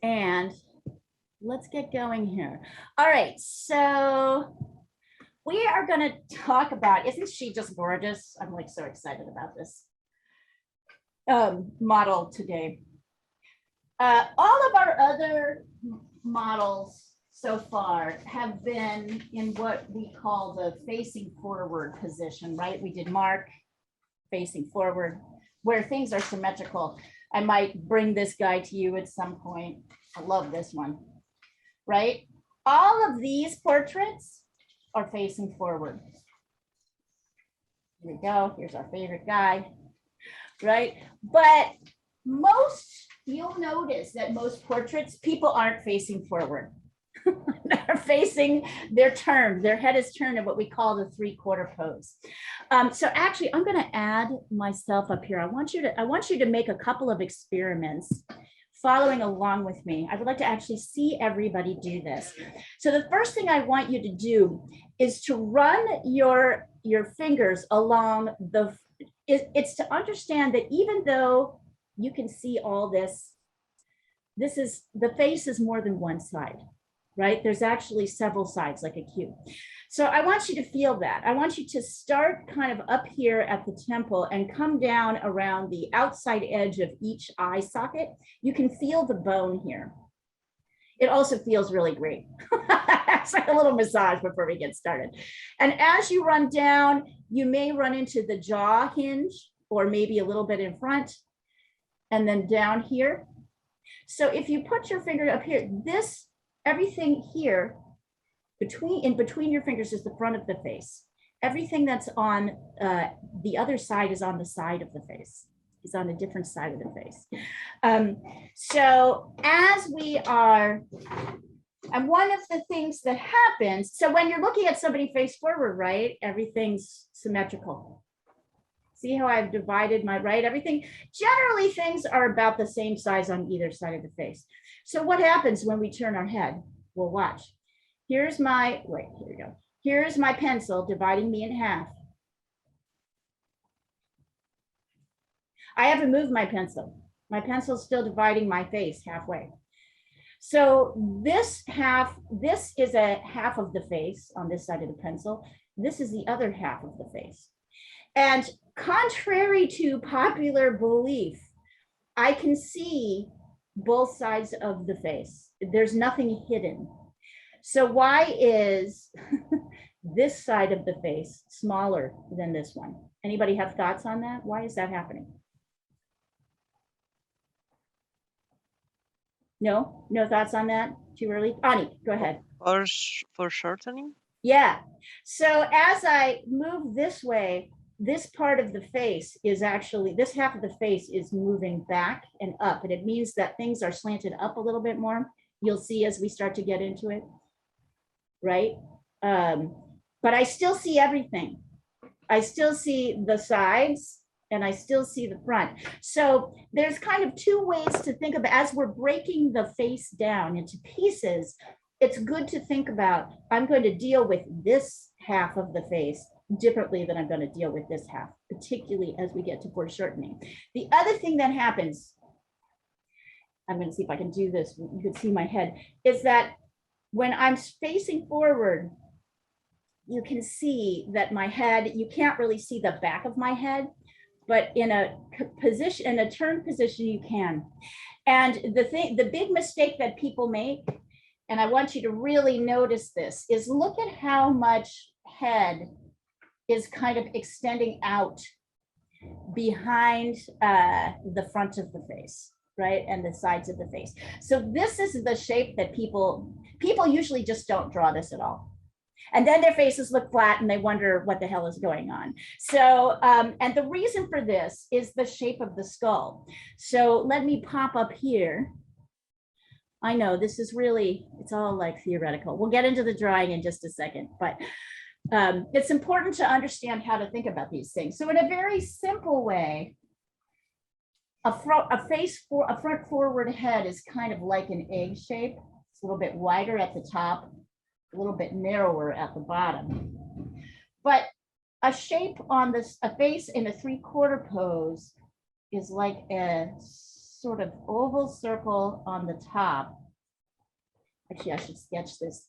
And let's get going here. All right, so we are going to talk about, isn't she just gorgeous? I'm like so excited about this model today. All of our other models so far have been in what we call the facing forward position, right? We did Mark facing forward, where things are symmetrical. I might bring this guy to you at some point. I love this one, right? All of these portraits are facing forward. Here we go. Here's our favorite guy, right? But most, you'll notice that most portraits, people aren't facing forward. They're facing, they're turned, their head is turned in what we call the 3/4 pose. So actually, I'm going to add myself up here. I want you to make a couple of experiments following along with me. I would like to actually see everybody do this. So the first thing I want you to do is to run your fingers along the, it's to understand that even though you can see all this, this is, the face is more than one side, right? There's actually several sides like a cube. So I want you to feel that. I want you to start kind of up here at the temple and come down around the outside edge of each eye socket. You can feel the bone here. It also feels really great. It's like a little massage before we get started. And as you run down, you may run into the jaw hinge or maybe a little bit in front and then down here. So if you put your finger up here, this, everything here in between your fingers is the front of the face. Everything that's on the other side is on the side of the face, is on a different side of the face. So as we are, and one of the things that happens, so when you're looking at somebody face forward, right, everything's symmetrical. See how I've divided my, right? Everything, generally things are about the same size on either side of the face. So what happens when we turn our head? Well, watch. Here's my, wait, here we go. Here's my pencil dividing me in half. I haven't moved my pencil. My pencil's still dividing my face halfway. So this half, this is a half of the face on this side of the pencil. This is the other half of the face. And contrary to popular belief, I can see both sides of the face. There's nothing hidden. So why is this side of the face smaller than this one? Anybody have thoughts on that? Why is that happening? No, no thoughts on that? Too early? Ani, go ahead. For shortening? Yeah. So as I move this way, this part of the face is actually, this half of the face is moving back and up. And it means that things are slanted up a little bit more. You'll see as we start to get into it, right? But I still see everything. I still see the sides and I still see the front. So there's kind of two ways to think about, as we're breaking the face down into pieces, it's good to think about, I'm going to deal with this half of the face differently than I'm going to deal with this half, particularly as we get to foreshortening. The other thing that happens, I'm going to see if I can do this, you can see my head, is that when I'm facing forward, you can see that my head, you can't really see the back of my head, but in a position, in a turned position, you can. And the big mistake that people make, and I want you to really notice this, is look at how much head is kind of extending out behind the front of the face, right? And the sides of the face. So this is the shape that people usually just don't draw this at all. And then their faces look flat and they wonder what the hell is going on. So, and the reason for this is the shape of the skull. So let me pop up here. I know this is really, it's all like theoretical. We'll get into the drawing in just a second, but it's important to understand how to think about these things. So in a very simple way, a front forward head is kind of like an egg shape. It's a little bit wider at the top, a little bit narrower at the bottom. But a shape on this, a face in a 3/4 pose is like a sort of oval circle on the top. Actually, I should sketch this.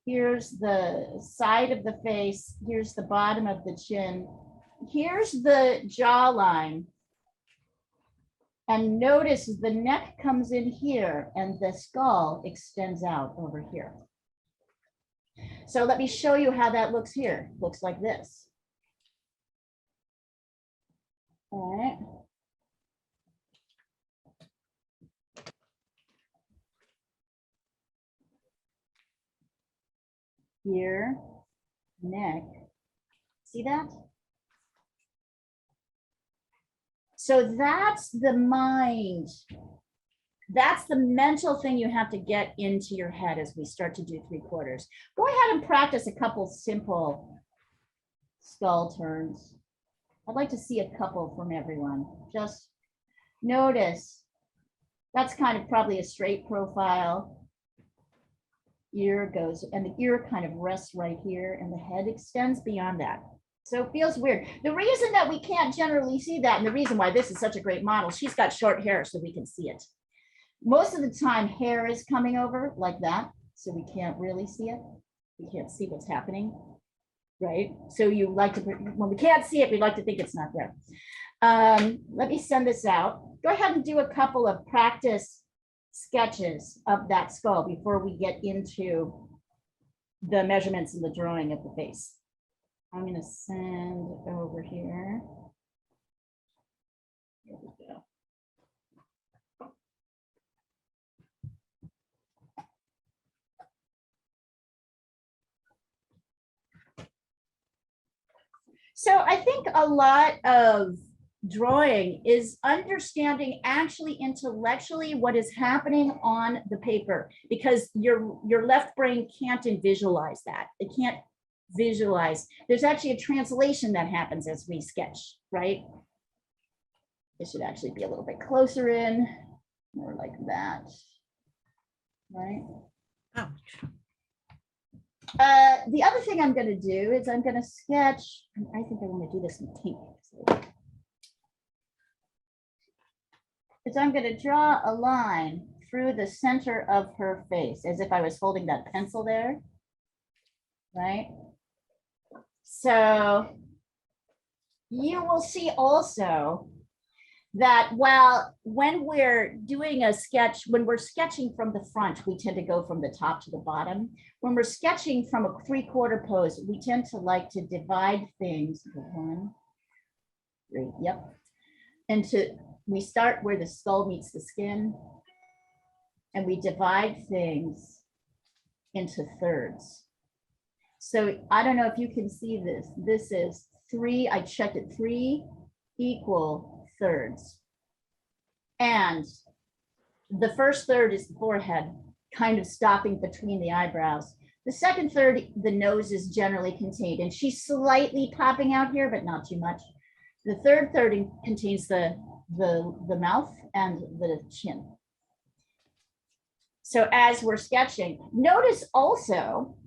Here's the side of the face. Here's the bottom of the chin. Here's the jawline. And notice the neck comes in here and the skull extends out over here. So let me show you how that looks here. Looks like this. All right. Here, neck. See that? So that's the mind. That's the mental thing you have to get into your head as we start to do 3/4. Go ahead and practice a couple simple skull turns. I'd like to see a couple from everyone. Just notice that's kind of probably a straight profile. Ear goes, and the ear kind of rests right here, and the head extends beyond that. So it feels weird. The reason that we can't generally see that, and the reason why this is such a great model, she's got short hair so we can see it. Most of the time, hair is coming over like that, so we can't really see it. We can't see what's happening, right? So you like to, when we can't see it, we like to think it's not there. Let me send this out. Go ahead and do a couple of practice sketches of that skull before we get into the measurements and the drawing of the face. I'm going to send over here. Here we go. So I think a lot of drawing is understanding actually intellectually what is happening on the paper, because your left brain can't visualize that. It can't visualize. There's actually a translation that happens as we sketch, right? It should actually be a little bit closer in, more like that, right? Ouch. The other thing I'm going to do is I'm going to sketch. I think I want to do this in pink. Is I'm going to draw a line through the center of her face as if I was holding that pencil there, right? So you will see also that while when we're doing a sketch, when we're sketching from the front, we tend to go from the top to the bottom. When we're sketching from a 3/4 pose, we tend to like to divide things. 1, 3, yep. We start where the skull meets the skin, and we divide things into thirds. So I don't know if you can see this. This is 3, I checked it, 3 equal thirds. And the first third is the forehead, kind of stopping between the eyebrows. The second third, the nose is generally contained, and she's slightly popping out here, but not too much. The third third contains the mouth and the chin. So as we're sketching, notice also,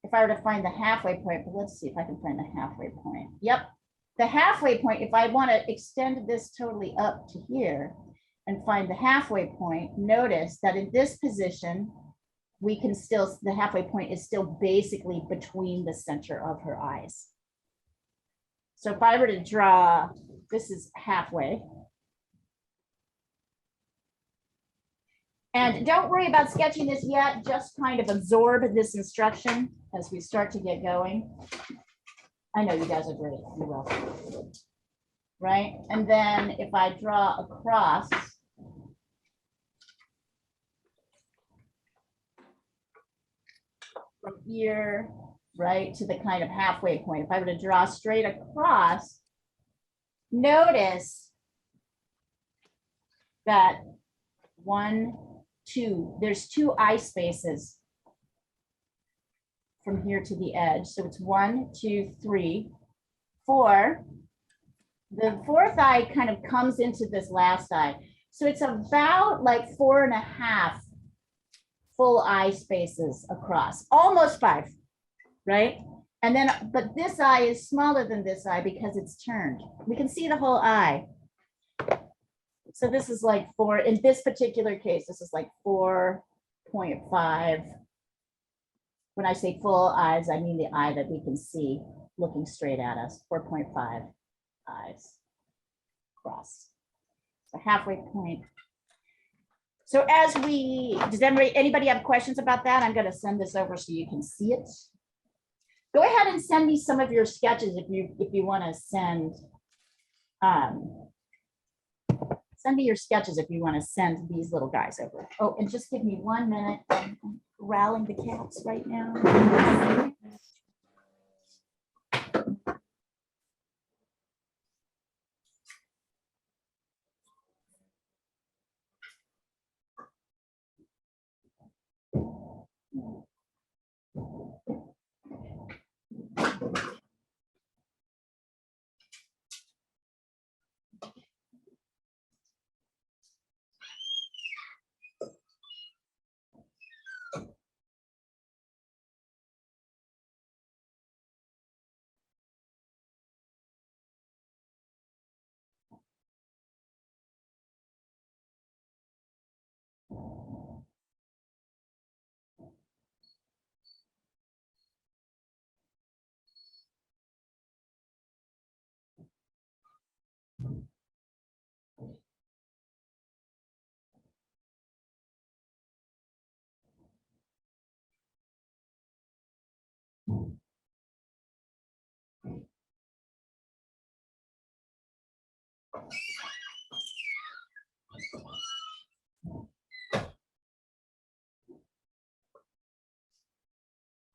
if I were to find the halfway point, but let's see if I can find the halfway point. Yep, the halfway point, if I want to extend this totally up to here and find the halfway point, notice that in this position, we can still, the halfway point is still basically between the center of her eyes. So if I were to draw, this is halfway. And don't worry about sketching this yet, just kind of absorb this instruction as we start to get going. I know you guys are great, you will. Right, and then if I draw across, from here, right, to the kind of halfway point, if I were to draw straight across, notice that 1, 2, there's 2 eye spaces from here to the edge. So it's 1, 2, 3, 4. The fourth eye kind of comes into this last eye. So it's about like 4.5 full eye spaces across, almost 5, right? And then, but this eye is smaller than this eye because it's turned. We can see the whole eye. So this is like 4, in this particular case, this is like 4.5. When I say full eyes, I mean the eye that we can see looking straight at us, 4.5 eyes across. So halfway point. So as does anybody have questions about that? I'm going to send this over so you can see it. Go ahead and send me some of your sketches if you want to send me your sketches if you want to send these little guys over. Oh, and just give me 1 minute. I'm rallying the cats right now.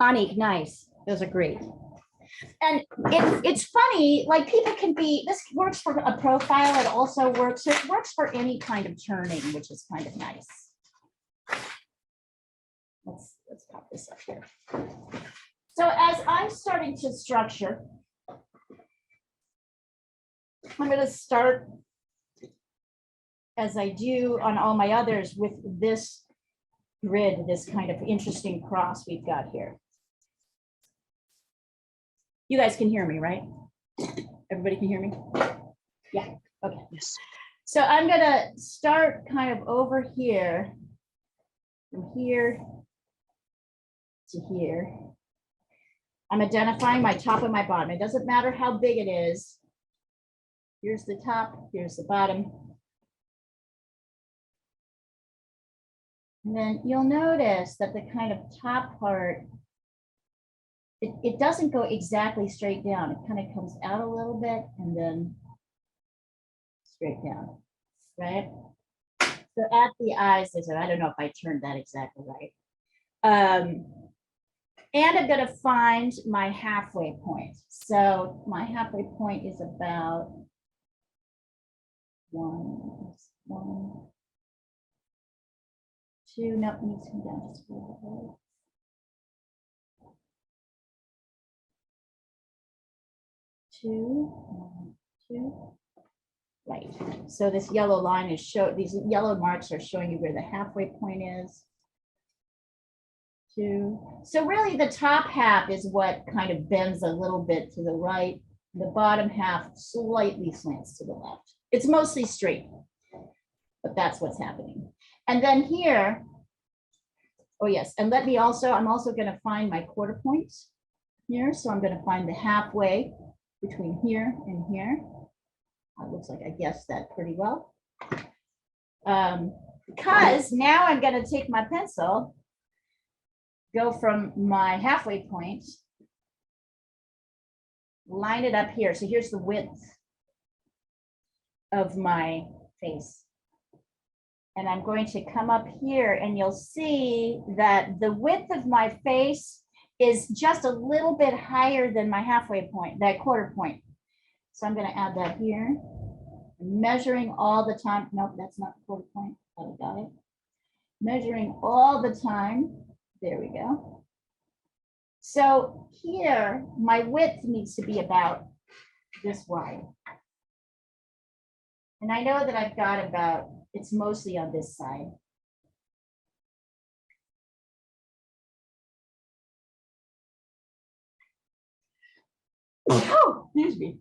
Anik, nice. Those are great. And it's funny, like people can be, this works for a profile. It also works, it works for any kind of turning, which is kind of nice. Let's pop this up here. So as I'm starting to structure, I'm going to start, as I do on all my others, with this grid, this kind of interesting cross we've got here. You guys can hear me, right? Everybody can hear me? Yeah, okay. Yes. So I'm gonna start kind of over here, from here to here. I'm identifying my top and my bottom. It doesn't matter how big it is. Here's the top, here's the bottom. And then you'll notice that the kind of top part, it doesn't go exactly straight down. It kind of comes out a little bit and then straight down, right? So at the eyes, I don't know if I turned that exactly right. And I'm going to find my halfway point. So my halfway point is about 1, 2, no, it needs to come down just a little bit. 2, 1, 2. Right. So this yellow line is these yellow marks are showing you where the halfway point is. 2. So really the top half is what kind of bends a little bit to the right. The bottom half slightly slants to the left. It's mostly straight, but that's what's happening. And then here, oh yes, and I'm also going to find my quarter points here. So I'm going to find the halfway between here and here. It looks like I guessed that pretty well. Because now I'm going to take my pencil, go from my halfway point, line it up here. So here's the width of my face. And I'm going to come up here and you'll see that the width of my face is just a little bit higher than my halfway point, that quarter point. So I'm going to add that here. I'm measuring all the time. Nope, that's not the quarter point. Oh, got it. Measuring all the time. There we go. So here, my width needs to be about this wide. And I know that I've got about, it's mostly on this side. Oh, excuse me.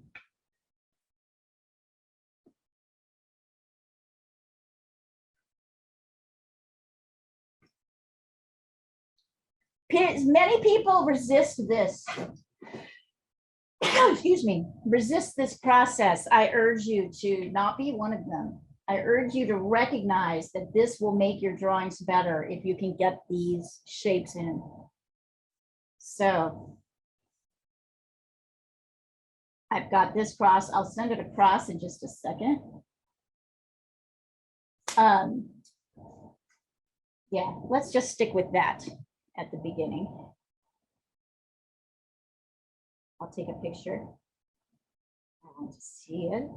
Many people resist this. Excuse me, resist this process. I urge you to not be one of them. I urge you to recognize that this will make your drawings better if you can get these shapes in. So I've got this cross. I'll send it across in just a second. Yeah, let's just stick with that at the beginning. I'll take a picture. I want to see it.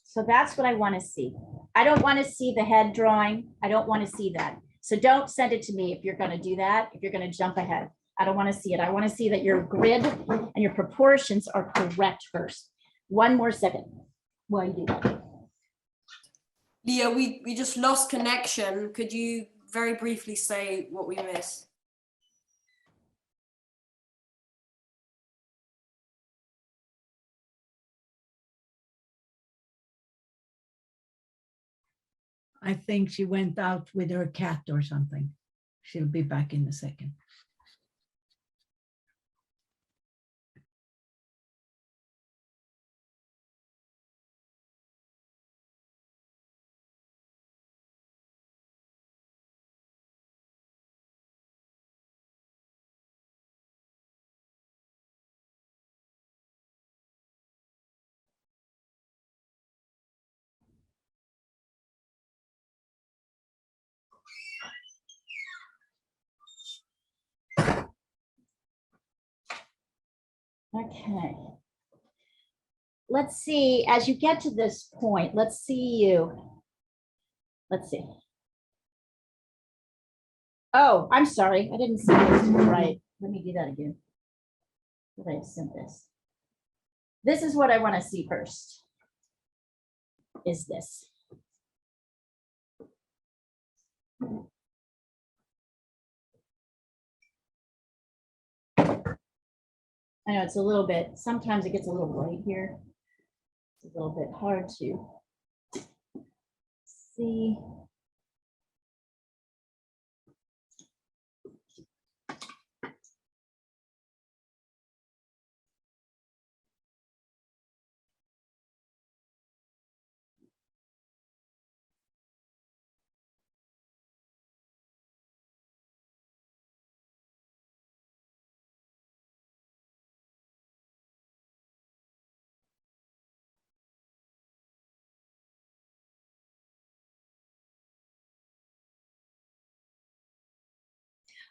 So that's what I want to see. I don't want to see the head drawing. I don't want to see that. So don't send it to me if you're going to do that, if you're going to jump ahead. I don't want to see it. I want to see that your grid and your proportions are correct first. One more second while you do that. Leah, we just lost connection. Could you very briefly say what we missed? I think she went out with her cat or something. She'll be back in a second. Okay. Let's see, as you get to this point, let's see you. Let's see. Oh, I'm sorry. I didn't see this right. Let me do that again. Did I sent this? This is what I want to see first. Is this. I know it's a little bit, sometimes it gets a little bright here. It's a little bit hard to see.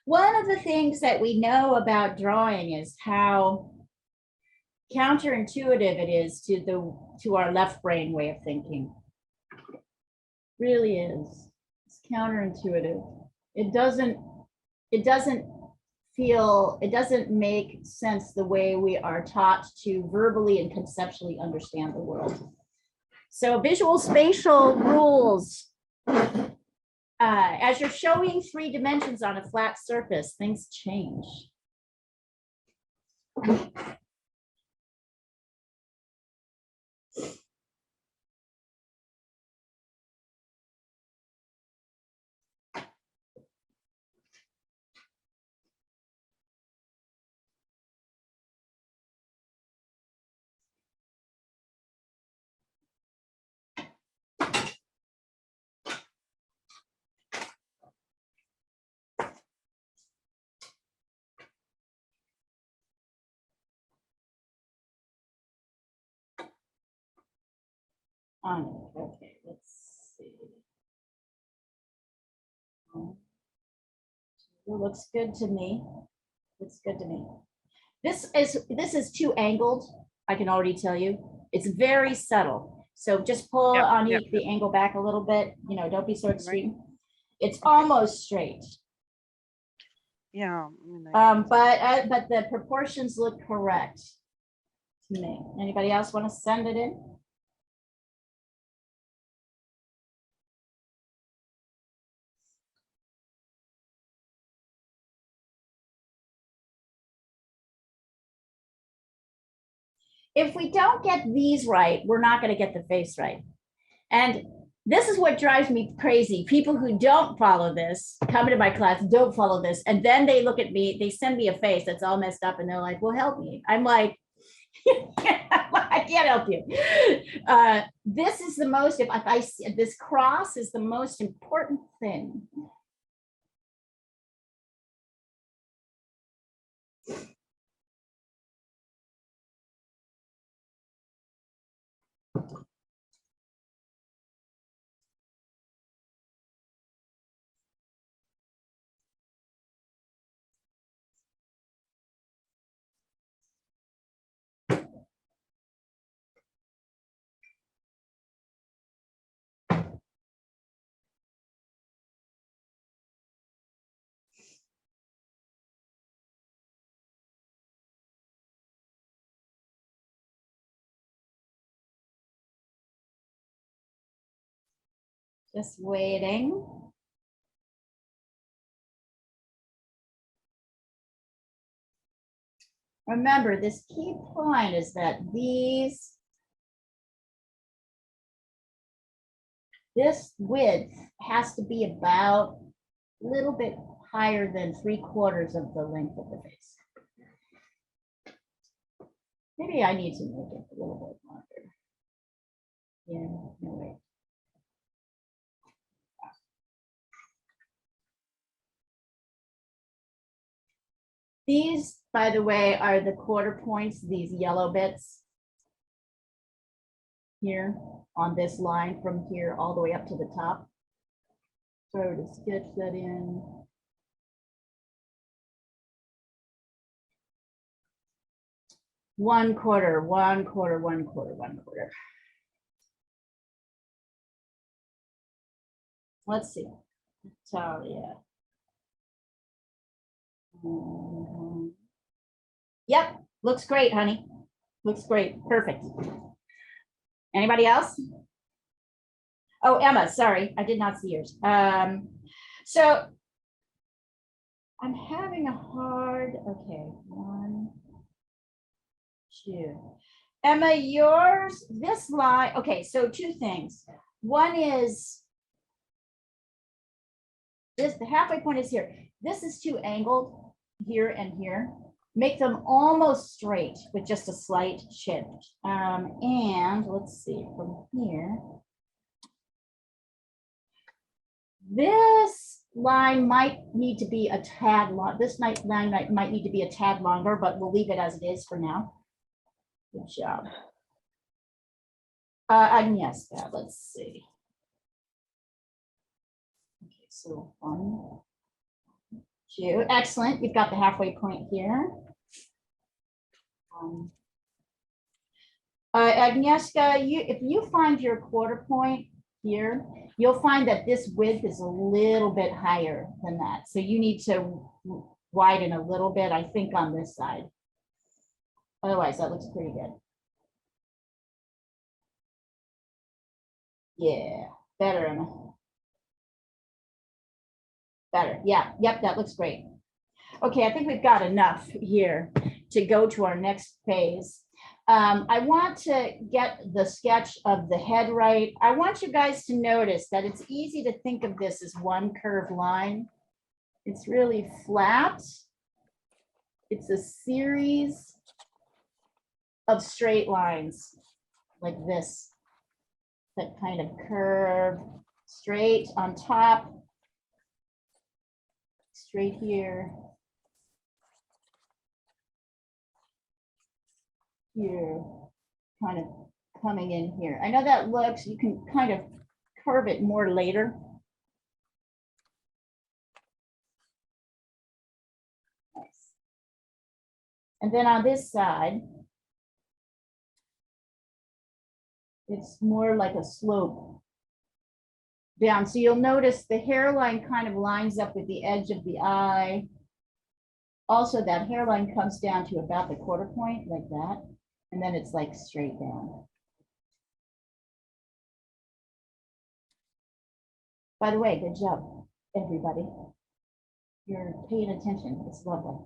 One of the things that we know about drawing is how counterintuitive it is to our left brain way of thinking. Really is. It's counterintuitive. It doesn't make sense the way we are taught to verbally and conceptually understand the world. So visual spatial rules. As you're showing 3 dimensions on a flat surface, things change. Okay, let's see. It looks good to me. Looks good to me. This is too angled. I can already tell you. It's very subtle. So just pull on the angle back a little bit. You know, don't be so extreme. Right. It's almost straight. Yeah. But the proportions look correct to me. Anybody else want to send it in? if we don't get these right, we're not going to get the face right. And this is what drives me crazy. People who don't follow this, come into my class, don't follow this, and then they look at me, they send me a face that's all messed up, and they're like, well, help me. I'm like, I can't help you. This is the most, if I see this cross is the most important thing. Just waiting. Remember, this key point is that this width has to be about a little bit higher than 3/4 of the length of the face. Maybe I need to make it a little bit longer. Yeah, no way. These, by the way, are the quarter points, these yellow bits here on this line from here all the way up to the top. So to sketch that in. One quarter, one quarter, one quarter, one quarter. Let's see. Talia. Yep, looks great, honey. Looks great. Perfect. Anybody else? Oh, Emma, sorry, I did not see yours. So I'm having a hard, okay, 1, 2. Emma, yours, this line, okay, so 2 things. One is this, the halfway point is here. This is too angled here and here. Make them almost straight with just a slight shift. And let's see from here. This line might need to be a tad long. This line might need to be a tad longer, but we'll leave it as it is for now. Good job. Agnieszka, let's see. Okay, so 1, 2, excellent. You've got the halfway point here. Agnieszka, if you find your quarter point here, you'll find that this width is a little bit higher than that. So you need to widen a little bit, I think, on this side. Otherwise, that looks pretty good. Yeah, better, Emma. Better, yeah, yep, that looks great. Okay, I think we've got enough here to go to our next phase. I want to get the sketch of the head right. I want you guys to notice that it's easy to think of this as one curved line. It's really flat. It's a series of straight lines like this that kind of curve straight on top, straight here, here, kind of coming in here. I know that looks, you can kind of curve it more later. Nice. And then on this side, it's more like a slope down. So you'll notice the hairline kind of lines up with the edge of the eye. Also, that hairline comes down to about the quarter point like that. And then it's like straight down. By the way, good job, everybody. You're paying attention. It's lovely.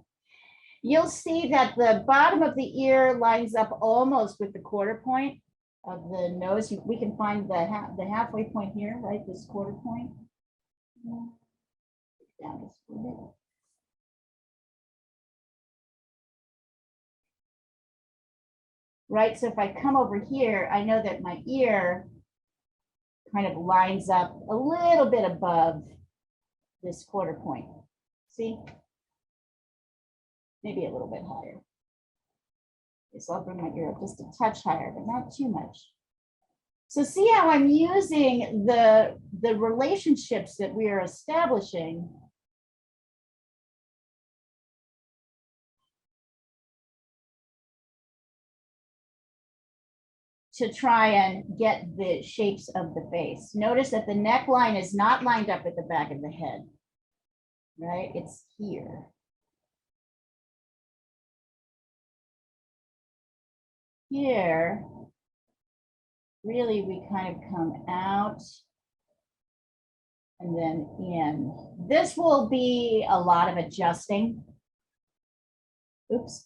You'll see that the bottom of the ear lines up almost with the quarter point of the nose. We can find the halfway point here, right? This quarter point. Down just a little bit. Right, so if I come over here, I know that my ear kind of lines up a little bit above this quarter point. See? Maybe a little bit higher. Okay, so I'll bring my ear up just a touch higher, but not too much. So see how I'm using the relationships that we are establishing to try and get the shapes of the face. Notice that the neckline is not lined up at the back of the head, right? It's here. Here, really we kind of come out and then in. This will be a lot of adjusting. Oops.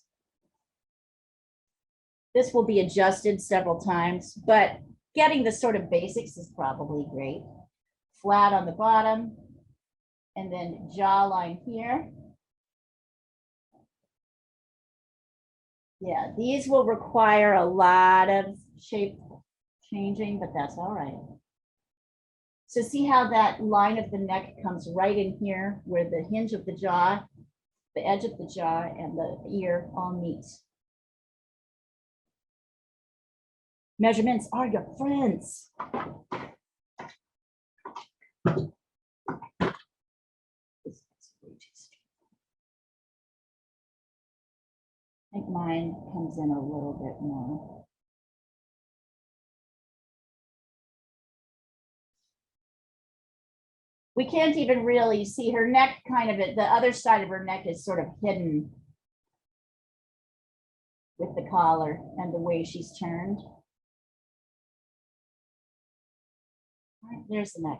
This will be adjusted several times, but getting the sort of basics is probably great. Flat on the bottom, and then jawline here. Yeah, these will require a lot of shape changing, but that's all right. So see how that line of the neck comes right in here where the hinge of the jaw, the edge of the jaw and the ear all meet. Measurements are your friends. I think mine comes in a little bit more. We can't even really see her neck kind of the other side of her neck is sort of hidden with the collar and the way she's turned. All right, there's the neck.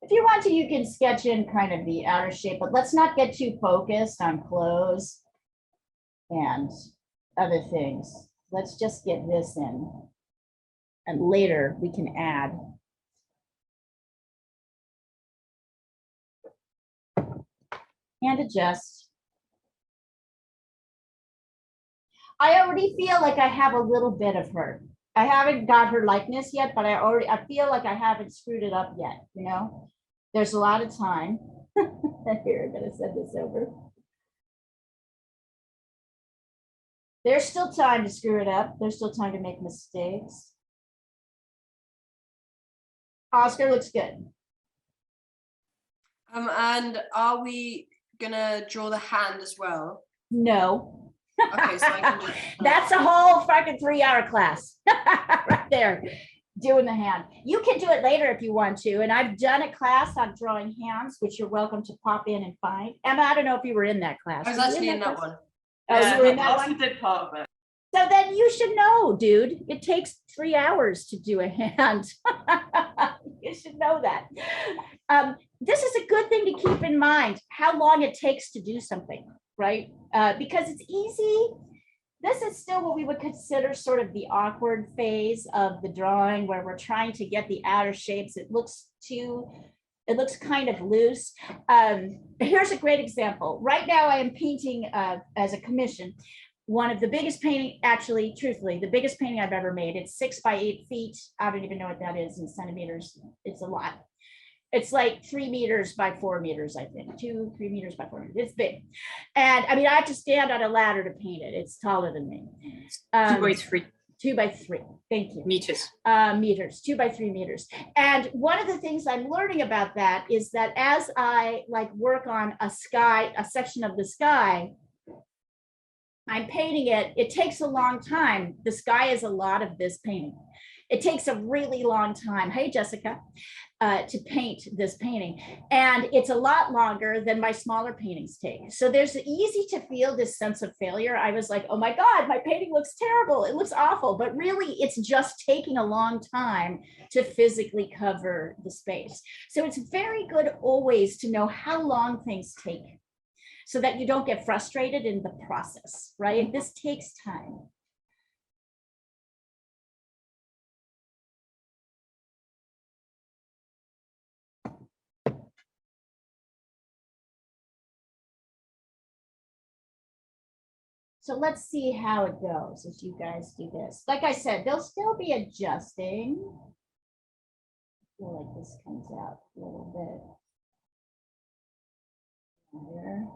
If you want to, you can sketch in kind of the outer shape, but let's not get too focused on clothes and other things. Let's just get this in. And later we can add. And adjust. I already feel like I have a little bit of her. I haven't got her likeness yet, but I feel like I haven't screwed it up yet, you know? There's a lot of time. Here, I'm gonna send this over. There's still time to screw it up. There's still time to make mistakes. Oscar looks good. And are we gonna draw the hand as well? No. Okay, so I can just That's a whole fucking 3-hour class right there, doing the hand. You can do it later if you want to. And I've done a class on drawing hands, which you're welcome to pop in and find. Emma, I don't know if you were in that class. I was Were you actually in that class? one. Oh, you were in that I one? did part of it. So then you should know, dude, it takes 3 hours to do a hand. You should know that. This is a good thing to keep in mind, how long it takes to do something, right? Because it's easy. This is still what we would consider sort of the awkward phase of the drawing where we're trying to get the outer shapes. It looks kind of loose. Here's a great example. Right now I am painting as a commission. One of the biggest painting, actually, truthfully, the biggest painting I've ever made. It's 6 by 8 feet. I don't even know what that is in centimeters. It's a lot. It's like 3 meters by 4 meters, I think. 2, 3 meters by 4 meters. It's big. And I mean, I have to stand on a ladder to paint it. It's taller than me. 2 by 3 2 by 3. Thank you. meters. Meters, 2 by 3 meters. And one of the things I'm learning about that is that as I like work on a section of the sky, I'm painting it. It takes a long time. The sky is a lot of this painting. It takes a really long time. Hey, Jessica, to paint this painting. And it's a lot longer than my smaller paintings take. So there's easy to feel this sense of failure. I was like, oh my God, my painting looks terrible. It looks awful. But really, it's just taking a long time to physically cover the space. So it's very good always to know how long things take. so that you don't get frustrated in the process, right? This takes time. So let's see how it goes as you guys do this. Like I said, they'll still be adjusting. I feel like this comes out a little bit higher.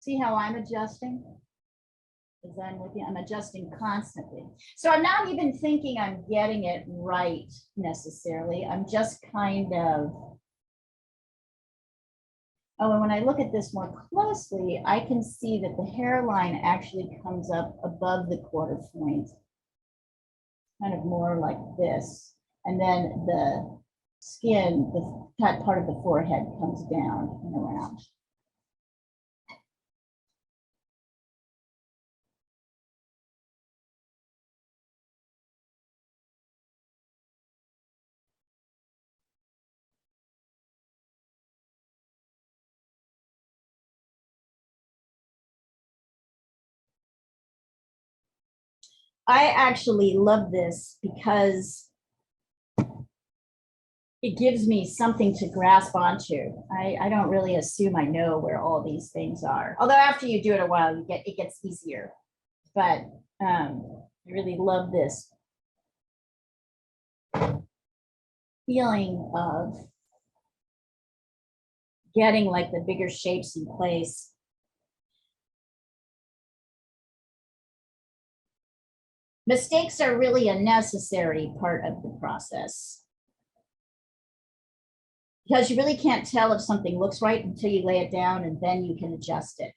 See how I'm adjusting? As I'm with you, I'm adjusting constantly. So I'm not even thinking I'm getting it right necessarily. I'm just kind of, oh, and when I look at this more closely, I can see that the hairline actually comes up above the quarter point, kind of more like this. And then the skin, the that part of the forehead comes down and around. I actually love this because it gives me something to grasp onto. I don't really assume I know where all these things are. Although after you do it a while, it gets easier. But I really love this feeling of getting like the bigger shapes in place. Mistakes are really a necessary part of the process, because you really can't tell if something looks right until you lay it down, and then you can adjust it.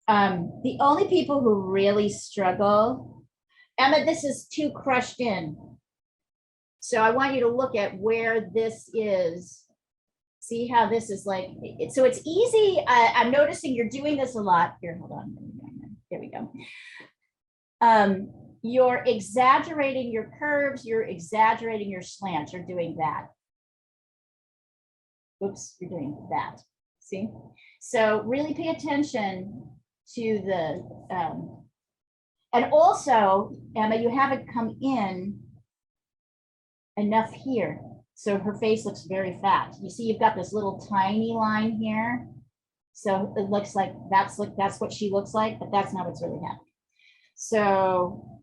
The only people who really struggle, Emma, this is too crushed in. So I want you to look at where this is. See how this is like, so it's easy. I'm noticing you're doing this a lot. Here, hold on. There we go. You're exaggerating your curves, you're exaggerating your slants, you're doing that. Oops, you're doing that. See? So really pay attention to the, and also, Emma, you haven't come in enough here. So her face looks very fat. You see, you've got this little tiny line here. So it looks like that's what she looks like, but that's not what's really happening. So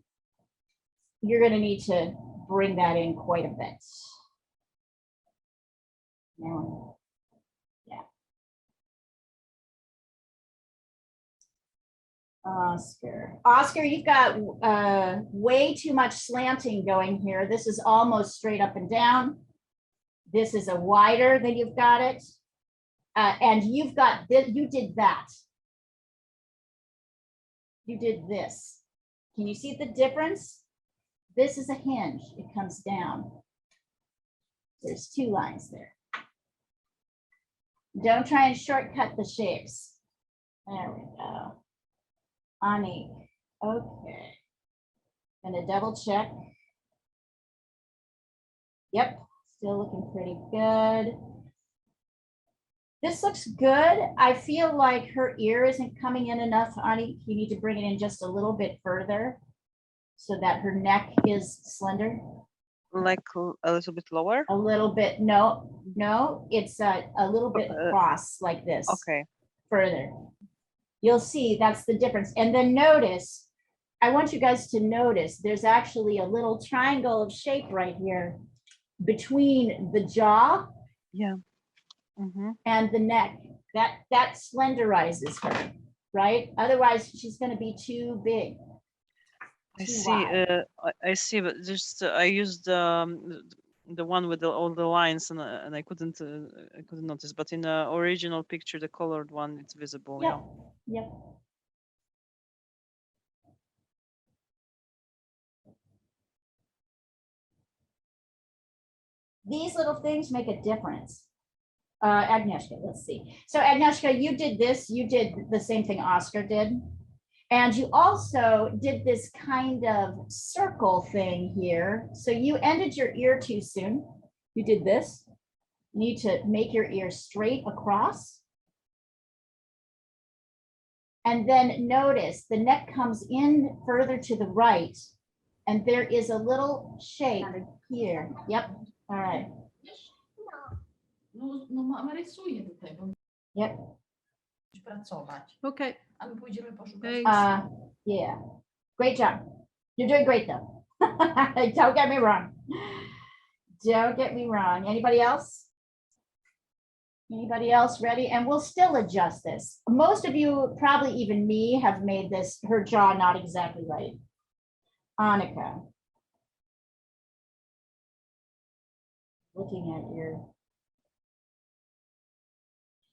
you're going to need to bring that in quite a bit. Now, yeah. Oscar, you've got way too much slanting going here. This is almost straight up and down. This is a wider than you've got it. And you've got this, you did that. You did this. Can you see the difference? This is a hinge, it comes down. There's two lines there. Don't try and shortcut the shapes. There we go. Ani, okay. Gonna double check. Yep, still looking pretty good. This looks good. I feel like her ear isn't coming in enough, Ani. You need to bring it in just a little bit further so that her neck is slender. Like a little bit lower? A little bit, no, it's a little bit across like this. Okay. Further. You'll see that's the difference. And then notice, I want you guys to notice there's actually a little triangle of shape right here between the jaw and the neck. That slenderizes her, right? Otherwise, she's going to be too big. I see. I see, but just I used the one with all the lines, and I couldn't notice. But in the original picture, the colored one, it's visible. Yep. Yep. These little things make a difference. Agnieszka, let's see. So Agnieszka, you did this. You did the same thing Oscar did. And you also did this kind of circle thing here. So you ended your ear too soon. You did this. You need to make your ear straight across. And then notice the neck comes in further to the right, and there is a little shape here. Yep. All right. No ma rysuję tutaj, bo Yep. pracować. Okay. A my pójdziemy poszukać. Thanks. Yeah. Great job. You're doing great though. Don't get me wrong. Don't get me wrong. Anybody else? Anybody else ready? And we'll still adjust this. Most of you, probably even me, have made this, her jaw not exactly right. Annika. Looking at your.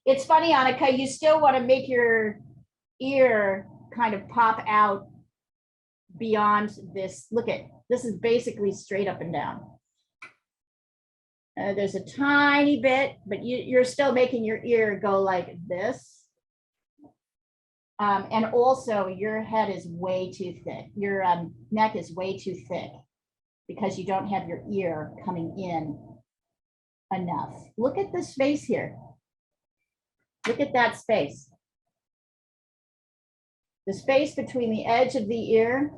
It's funny, Annika, you still want to make your ear kind of pop out beyond this. Look at, this is basically straight up and down. There's a tiny bit, but you're still making your ear go like this. And also your head is way too thick. Your neck is way too thick because you don't have your ear coming in enough. Look at the space here. Look at that space. The space between the edge of the ear.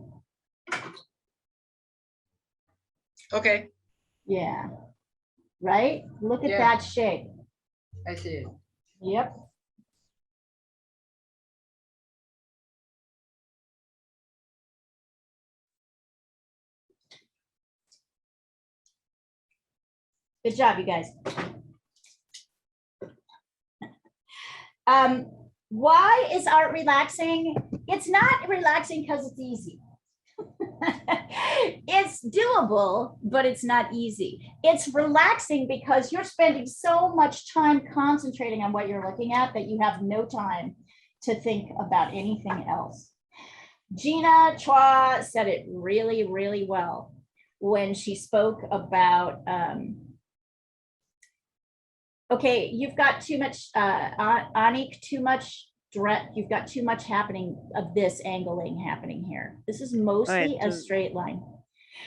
Okay, Yeah. Right? Look at Yeah. that shape. I see it. Yep. Good job, you guys. Why is art relaxing? It's not relaxing because it's easy. It's doable, but it's not easy. It's relaxing because you're spending so much time concentrating on what you're looking at that you have no time to think about anything else. Gina Chua said it really, really well when she spoke about, okay, you've got too much, Anik, too much direct, you've got too much happening of this angling happening here. This is mostly a straight line.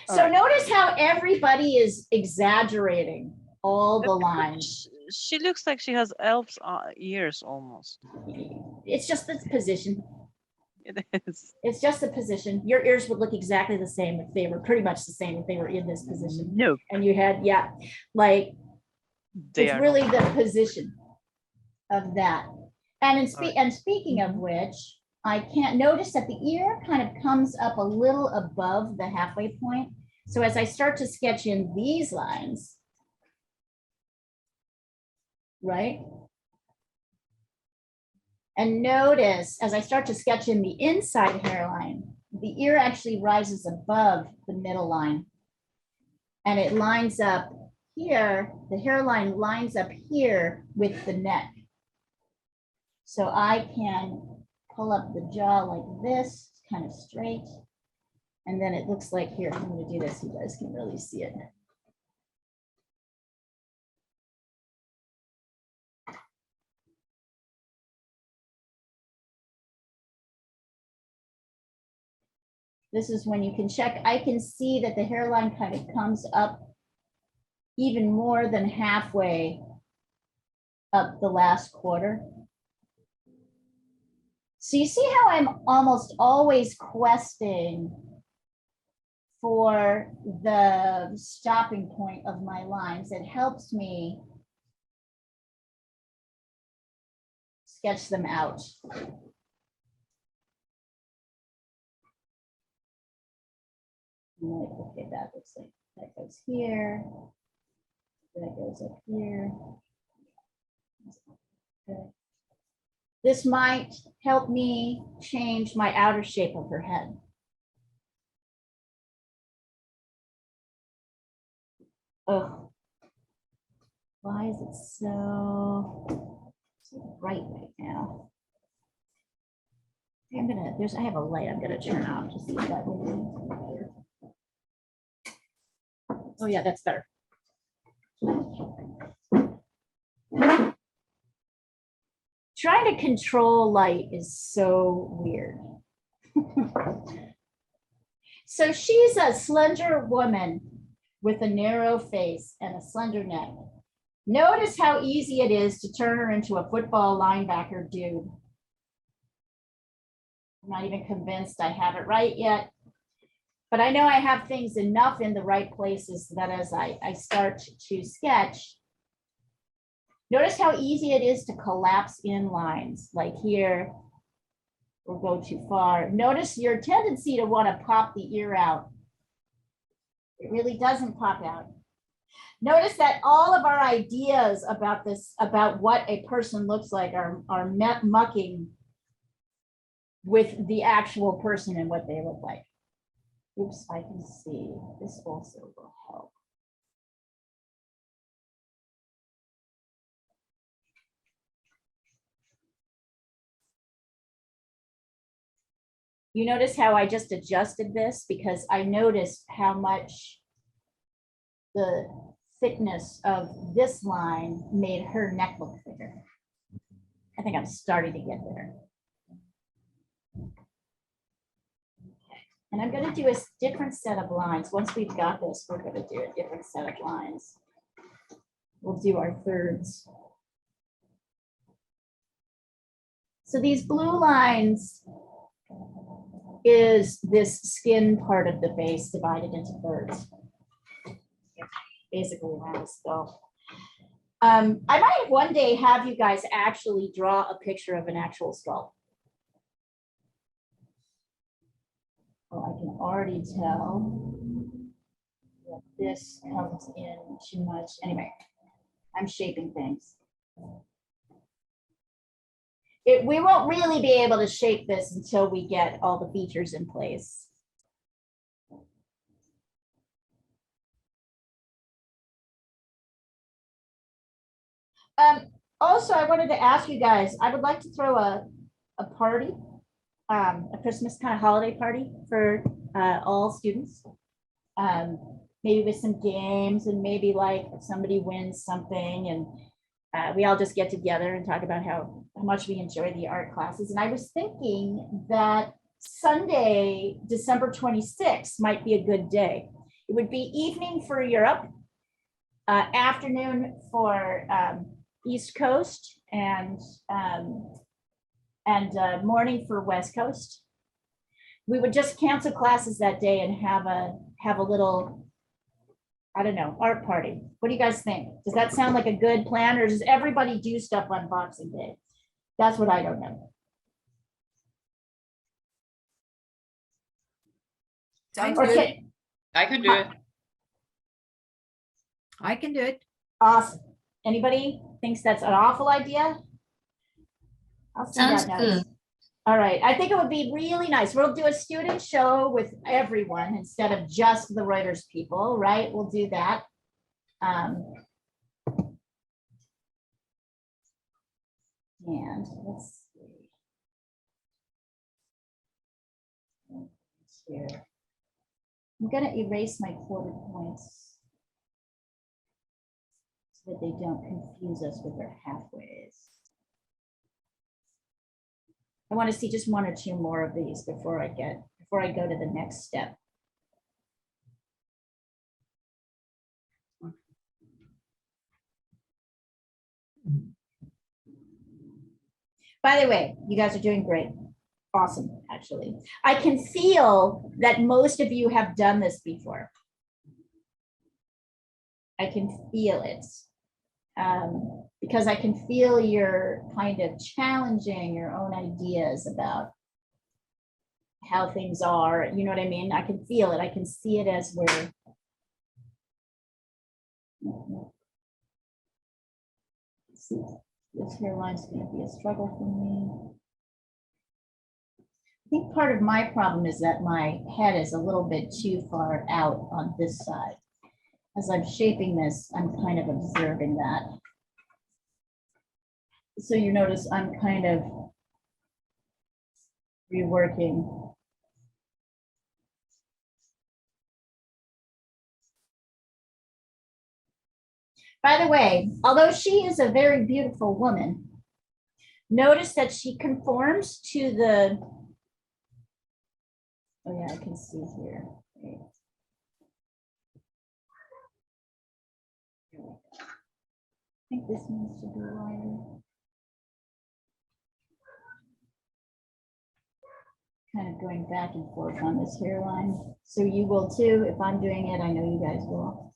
So notice how everybody is exaggerating all the lines. She looks like she has elf's ears almost. It's just this position. It is. It's just a position. Your ears would look exactly the same if they were pretty much the same if they were in this position. No, And you had, yeah, like they it's are really not. the position of that. And in Right. and speaking of which, I can't notice that the ear kind of comes up a little above the halfway point. So as I start to sketch in these lines, right? And notice as I start to sketch in the inside hairline, the ear actually rises above the middle line. And it lines up here, the hairline lines up here with the neck. So I can pull up the jaw like this, kind of straight. And then it looks like here, I'm going to do this, you guys can really see it. This is when you can check. I can see that the hairline kind of comes up even more than halfway up the last quarter. So you see how I'm almost always questing for the stopping point of my lines. It helps me sketch them out. Like, okay, that looks like that goes here. That goes up here. Okay. This might help me change my outer shape of her head. Oh, why is it so bright right now? I have a light I'm gonna turn on to see if that will be better. Oh yeah, that's better. Trying to control light is so weird. So she's a slender woman with a narrow face and a slender neck. Notice how easy it is to turn her into a football linebacker dude. I'm not even convinced I have it right yet. But I know I have things enough in the right places that as I start to sketch, notice how easy it is to collapse in lines, like here, or go too far. Notice your tendency to want to pop the ear out. It really doesn't pop out. Notice that all of our ideas about this, about what a person looks like, are mucking with the actual person and what they look like. Oops, I can see. This also will help. You notice how I just adjusted this because I noticed how much the thickness of this line made her neck look thicker. I think I'm starting to get there. And I'm going to do a different set of lines. Once we've got this, we're going to do a different set of lines. We'll do our thirds. So these blue lines is this skin part of the face divided into thirds. Basically around the skull. I might one day have you guys actually draw a picture of an actual skull. Oh, I can already tell that this comes in too much. Anyway, I'm shaping things. We won't really be able to shape this until we get all the features in place. Also, I wanted to ask you guys, I would like to throw a party, a Christmas kind of holiday party for all students. Maybe with some games and maybe like if somebody wins something and we all just get together and talk about how much we enjoy the art classes. And I was thinking that Sunday, December 26th might be a good day. It would be evening for Europe, afternoon for East Coast, and morning for West Coast. We would just cancel classes that day and have a little, I don't know, art party. What do you guys think? Does that sound like a good plan, or does everybody do stuff on Boxing Day? That's what I don't know. Sounds Or good. I can do it. I can do it. Awesome. Anybody thinks that's an awful idea? I'll see Sounds that notes. good. All right, I think it would be really nice. We'll do a student show with everyone instead of just the Reuters people, right? We'll do that. And let's see. Here. I'm gonna erase my quarter points so that they don't confuse us with their halfways. I want to see just one or two more of these before I go to the next step. By the way, you guys are doing great. Awesome, actually. I can feel that most of you have done this before. I can feel it. Because I can feel you're kind of challenging your own ideas about how things are. You know what I mean? I can feel it. I can see it as we're. See, this hairline's going to be a struggle for me. I think part of my problem is that my head is a little bit too far out on this side. As I'm shaping this, I'm kind of observing that. So you notice I'm kind of reworking. By the way, although she is a very beautiful woman, notice that she conforms to the, oh yeah, I can see here. I think this needs to be wider. kind of going back and forth on this hairline. So you will too. If I'm doing it, I know you guys will.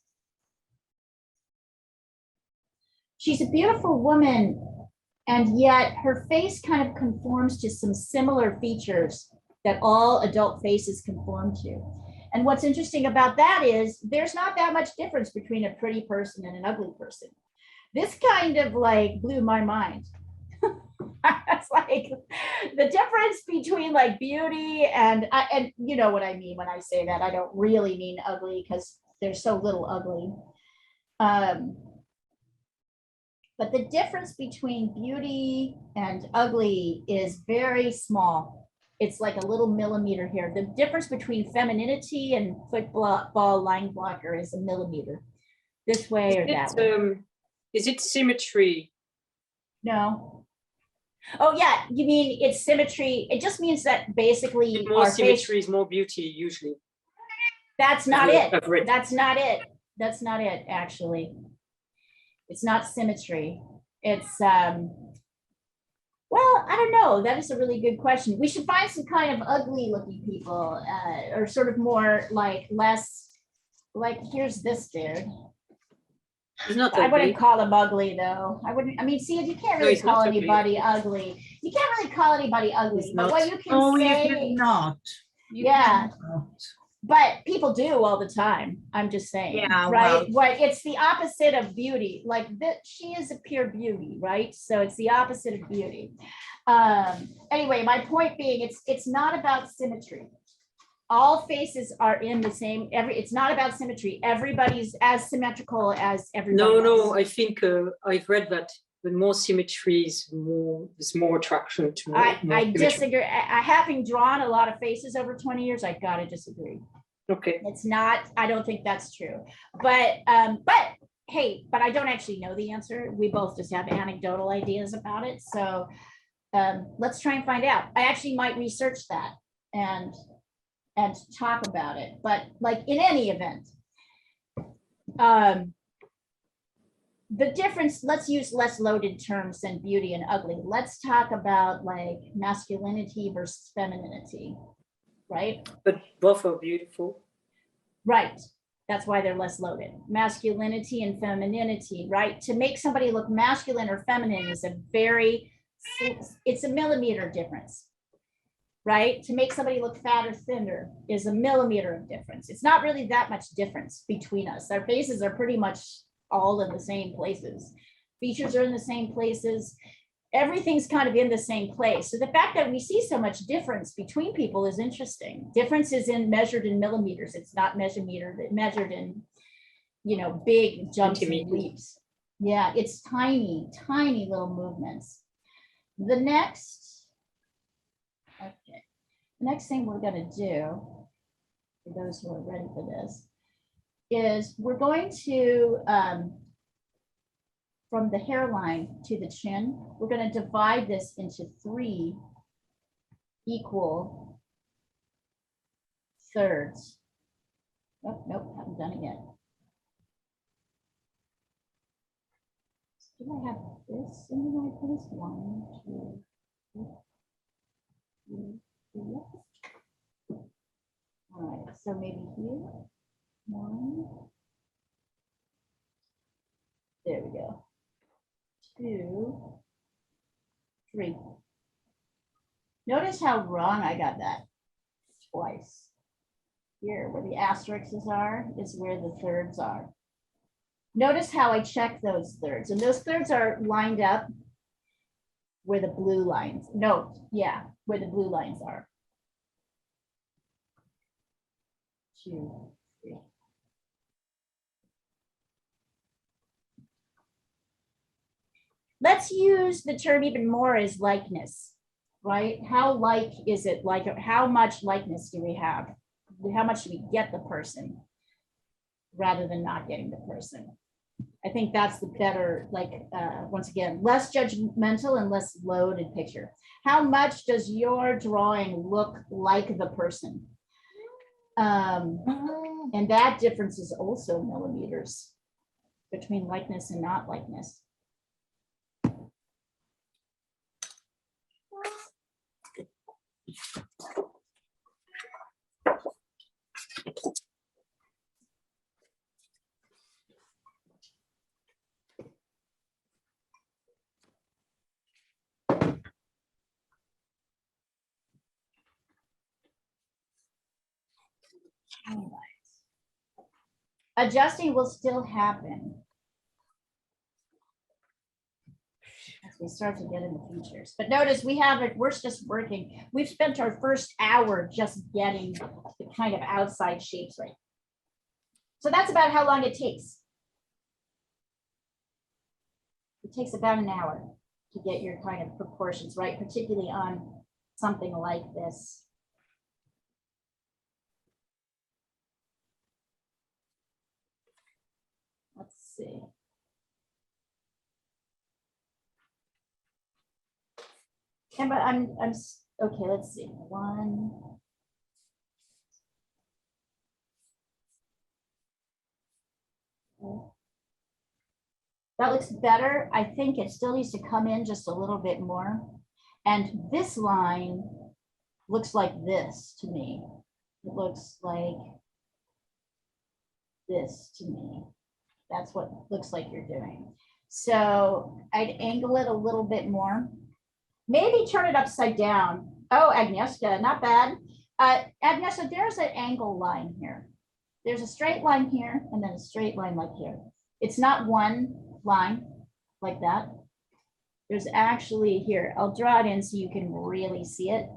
She's a beautiful woman, and yet her face kind of conforms to some similar features that all adult faces conform to. And what's interesting about that is there's not that much difference between a pretty person and an ugly person. This kind of like blew my mind. It's like the difference between like beauty and you know what I mean when I say that. I don't really mean ugly because there's so little ugly. But the difference between beauty and ugly is very small. It's like a little millimeter here. The difference between femininity and football line blocker is a millimeter, this way or that way. Is it symmetry? No. Oh yeah, you mean it's symmetry. It just means that basically More our symmetry face, is more beauty usually. that's not I've it. read. That's not it. That's not it, actually. It's not symmetry. It's well, I don't know. That is a really good question. We should find some kind of ugly looking people, or sort of more like less, like here's this dude. It's not I ugly. wouldn't call him ugly though. I wouldn't, I mean, see, you can't No, really it's not call ugly. anybody ugly. You can't really call anybody ugly, It's but not. what you can Oh, you say, cannot. You Yeah. cannot. but people do all the time. I'm just saying, Yeah, right? well. What it's the opposite of beauty. Like that, she is a pure beauty, right? So it's the opposite of beauty. Anyway, my point being, it's not about symmetry. All faces are in the same. It's not about symmetry. Everybody's as symmetrical as everybody else. No, I think I've read that the more symmetry is more attraction to more I symmetry. disagree. I having drawn a lot of faces over 20 years, I gotta disagree. Okay. It's not, I don't think that's true. But hey, but I don't actually know the answer. We both just have anecdotal ideas about it. So let's try and find out. I actually might research that and talk about it. But like in any event, the difference, let's use less loaded terms than beauty and ugly. Let's talk about like masculinity versus femininity, right? But both are beautiful. Right. That's why they're less loaded. Masculinity and femininity, right? To make somebody look masculine or feminine is it's a millimeter difference, right? To make somebody look fat or thinner is a millimeter of difference. It's not really that much difference between us. Our faces are pretty much all in the same places. Features are in the same places. Everything's kind of in the same place. So the fact that we see so much difference between people is interesting. Difference is measured in millimeters. It's not measured in, big jumps and leaps. Yeah, it's tiny, tiny little movements. The next thing we're gonna do, for those who are ready for this, is we're going to, from the hairline to the chin, we're going to divide this into 3 equal thirds. Oh, nope, haven't done it yet. Do I have this in the right place? 1, 2, 3, 4. All right, so maybe here. 1. There we go. 2, 3. Notice how wrong I got that twice. Here, where the asterisks are, is where the thirds are. Notice how I check those thirds, and those thirds are lined up where the blue lines. Where the blue lines are. 2, 3. Let's use the term even more as likeness, right? How like is it? Like, how much likeness do we have? How much do we get the person rather than not getting the person? I think that's the better, once again, less judgmental and less loaded picture. How much does your drawing look like the person? And that difference is also millimeters between likeness and not likeness. Adjusting will still happen as we start to get into features. But notice we have it, we're just working. We've spent our first hour just getting the kind of outside shapes right. So that's about how long it takes. It takes about an hour to get your kind of proportions right, particularly on something like this. Let's see. And but okay, let's see. One. That looks better. I think it still needs to come in just a little bit more. And this line looks like this to me. It looks like this to me. That's what it looks like you're doing. So I'd angle it a little bit more. Maybe turn it upside down. Oh, Agnieszka, not bad. Agnieszka, there's an angle line here. There's a straight line here and then a straight line like here. It's not one line like that. There's actually here, I'll draw it in so you can really see it.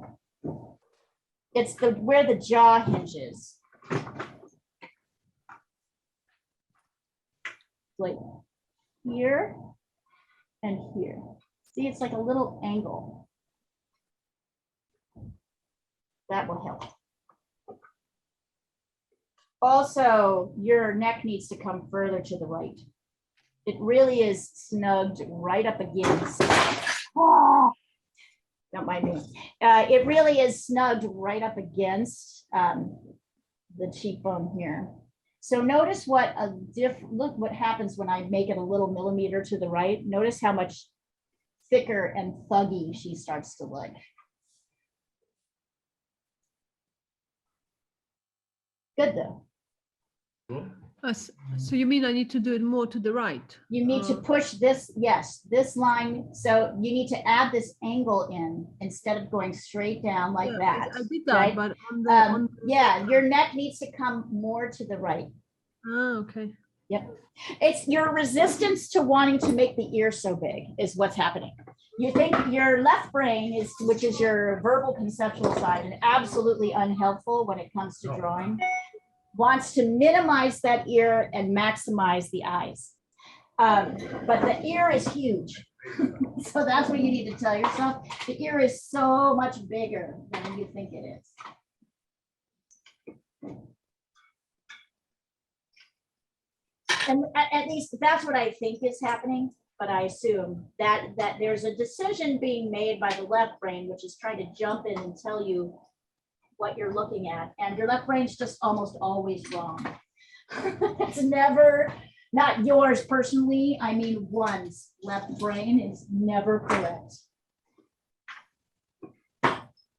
It's where the jaw hinges. Like here and here. See, it's like a little angle. That will help. Also, your neck needs to come further to the right. It really is snugged right up against. Oh, don't mind me. It really is snugged right up against the cheekbone here. So notice what look what happens when I make it a little millimeter to the right. Notice how much thicker and thuggy she starts to look. Good though. So you mean I need to do it more to the right? You need to push this, yes, this line. So you need to add this angle in instead of going straight down like that. I did that, right? but on the yeah, your neck needs to come more to the right. Ah, okay. Yep. It's your resistance to wanting to make the ear so big is what's happening. You think your left brain is, which is your verbal conceptual side, and absolutely unhelpful when it comes to drawing, wants to minimize that ear and maximize the eyes. But the ear is huge. So that's what you need to tell yourself. The ear is so much bigger than you think it is. And at least that's what I think is happening, but I assume that there's a decision being made by the left brain, which is trying to jump in and tell you what you're looking at, and your left brain's just almost always wrong. It's never, not yours personally, I mean one's left brain is never correct.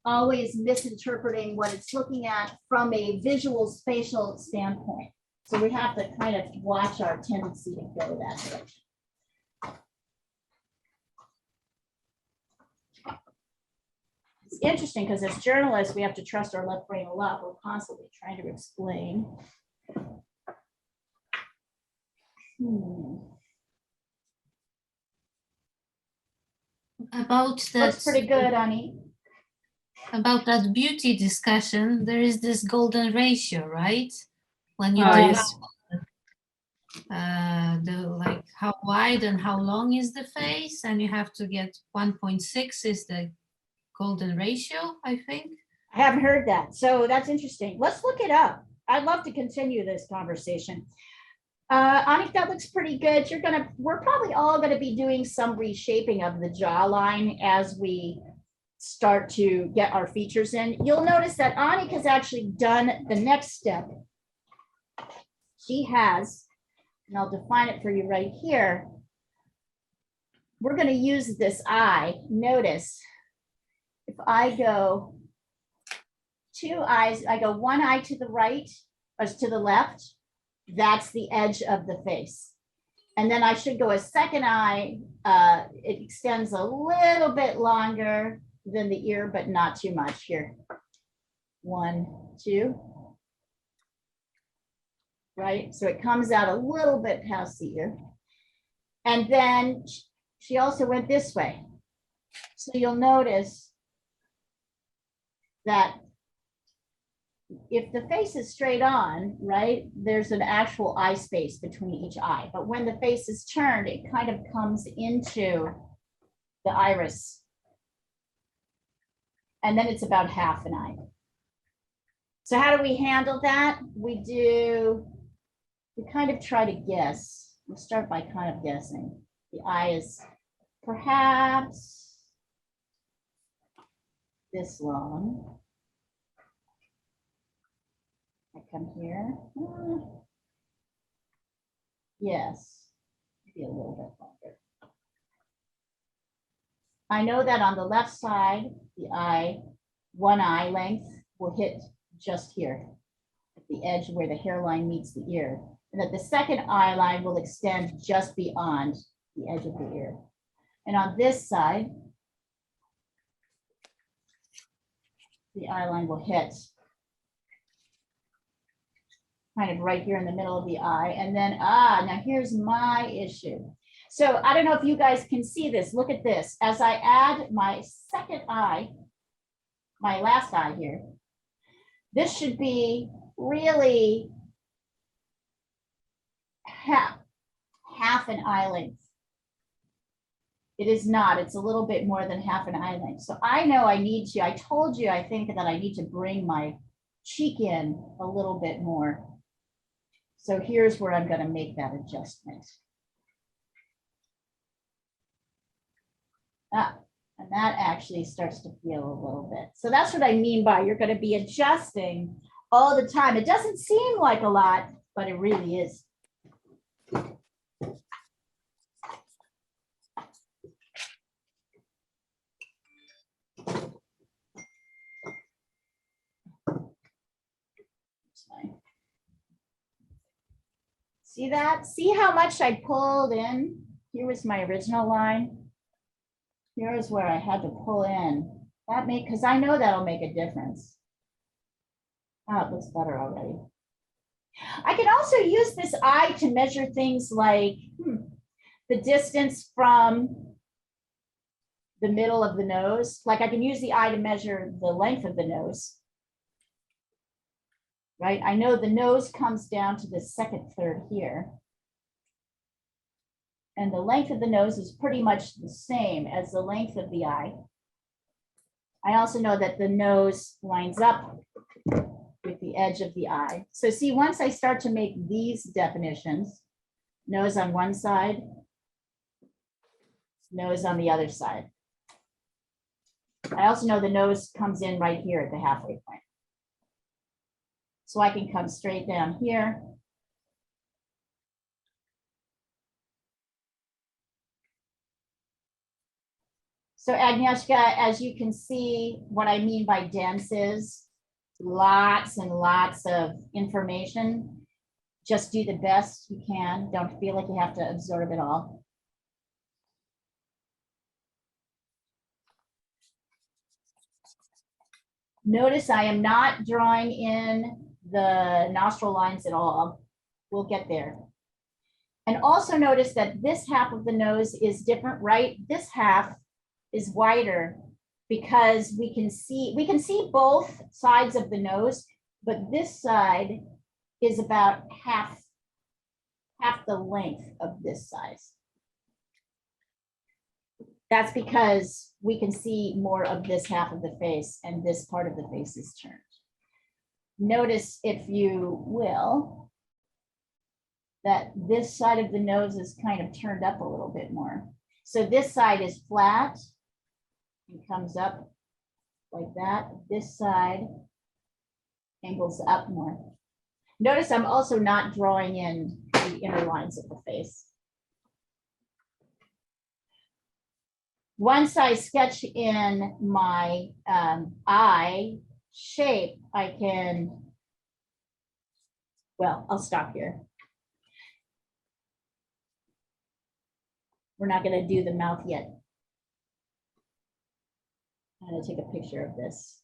Always misinterpreting what it's looking at from a visual spatial standpoint. So we have to kind of watch our tendency to go that direction. It's interesting because as journalists, we have to trust our left brain a lot. We're constantly trying to explain. About that, Looks pretty good, Ani. about that beauty discussion, there is this golden ratio, right? When you Yes. like how wide and how long is the face, and you have to get 1.6 is the golden ratio, I think. I haven't heard that, so that's interesting. Let's look it up. I'd love to continue this conversation. Anik, that looks pretty good. We're probably all gonna be doing some reshaping of the jawline as we start to get our features in. You'll notice that Anik has actually done the next step. She has, and I'll define it for you right here. We're gonna use this eye. Notice, if I go two eyes, I go one eye to the right or to the left, that's the edge of the face. And then I should go a second eye. It extends a little bit longer than the ear, but not too much here. 1, 2. right? So it comes out a little bit past the ear. And then she also went this way. So you'll notice that if the face is straight on, right, there's an actual eye space between each eye. But when the face is turned, it kind of comes into the iris. And then it's about half an eye. So how do we handle that? We kind of try to guess. We'll start by kind of guessing. The eye is perhaps this long. I come here. Yes, maybe a little bit longer. I know that on the left side, the eye, one eye length will hit just here at the edge where the hairline meets the ear, and that the second eye line will extend just beyond the edge of the ear. And on this side, the eye line will hit kind of right here in the middle of the eye. And then, now here's my issue. So I don't know if you guys can see this. Look at this. As I add my second eye, my last eye here, this should be really half an eye length. It is not. It's a little bit more than half an eye length. So I know I need to, I told you, I think that I need to bring my cheek in a little bit more. So here's where I'm going to make that adjustment. And that actually starts to feel a little bit. So that's what I mean by you're going to be adjusting all the time. It doesn't seem like a lot, but it really is. See that? See how much I pulled in? Here was my original line. Here's where I had to pull in. That make, because I know that'll make a difference. Oh, it looks better already. I can also use this eye to measure things like the distance from the middle of the nose. Like I can use the eye to measure the length of the nose. Right? I know the nose comes down to the second third here. And the length of the nose is pretty much the same as the length of the eye. I also know that the nose lines up with the edge of the eye. So see, once I start to make these definitions, nose on one side, nose on the other side. I also know the nose comes in right here at the halfway point. So I can come straight down here. So Agnieszka, as you can see, what I mean by dense is lots and lots of information. Just do the best you can. Don't feel like you have to absorb it all. Notice I am not drawing in the nostril lines at all. We'll get there. And also notice that this half of the nose is different, right? This half is wider because we can see both sides of the nose, but this side is about half the length of this size. That's because we can see more of this half of the face and this part of the face is turned. Notice, if you will, that this side of the nose is kind of turned up a little bit more. So this side is flat and comes up like that. This side angles up more. Notice I'm also not drawing in the inner lines of the face. Once I sketch in my eye shape, I can, well, I'll stop here. We're not going to do the mouth yet. I'm going to take a picture of this.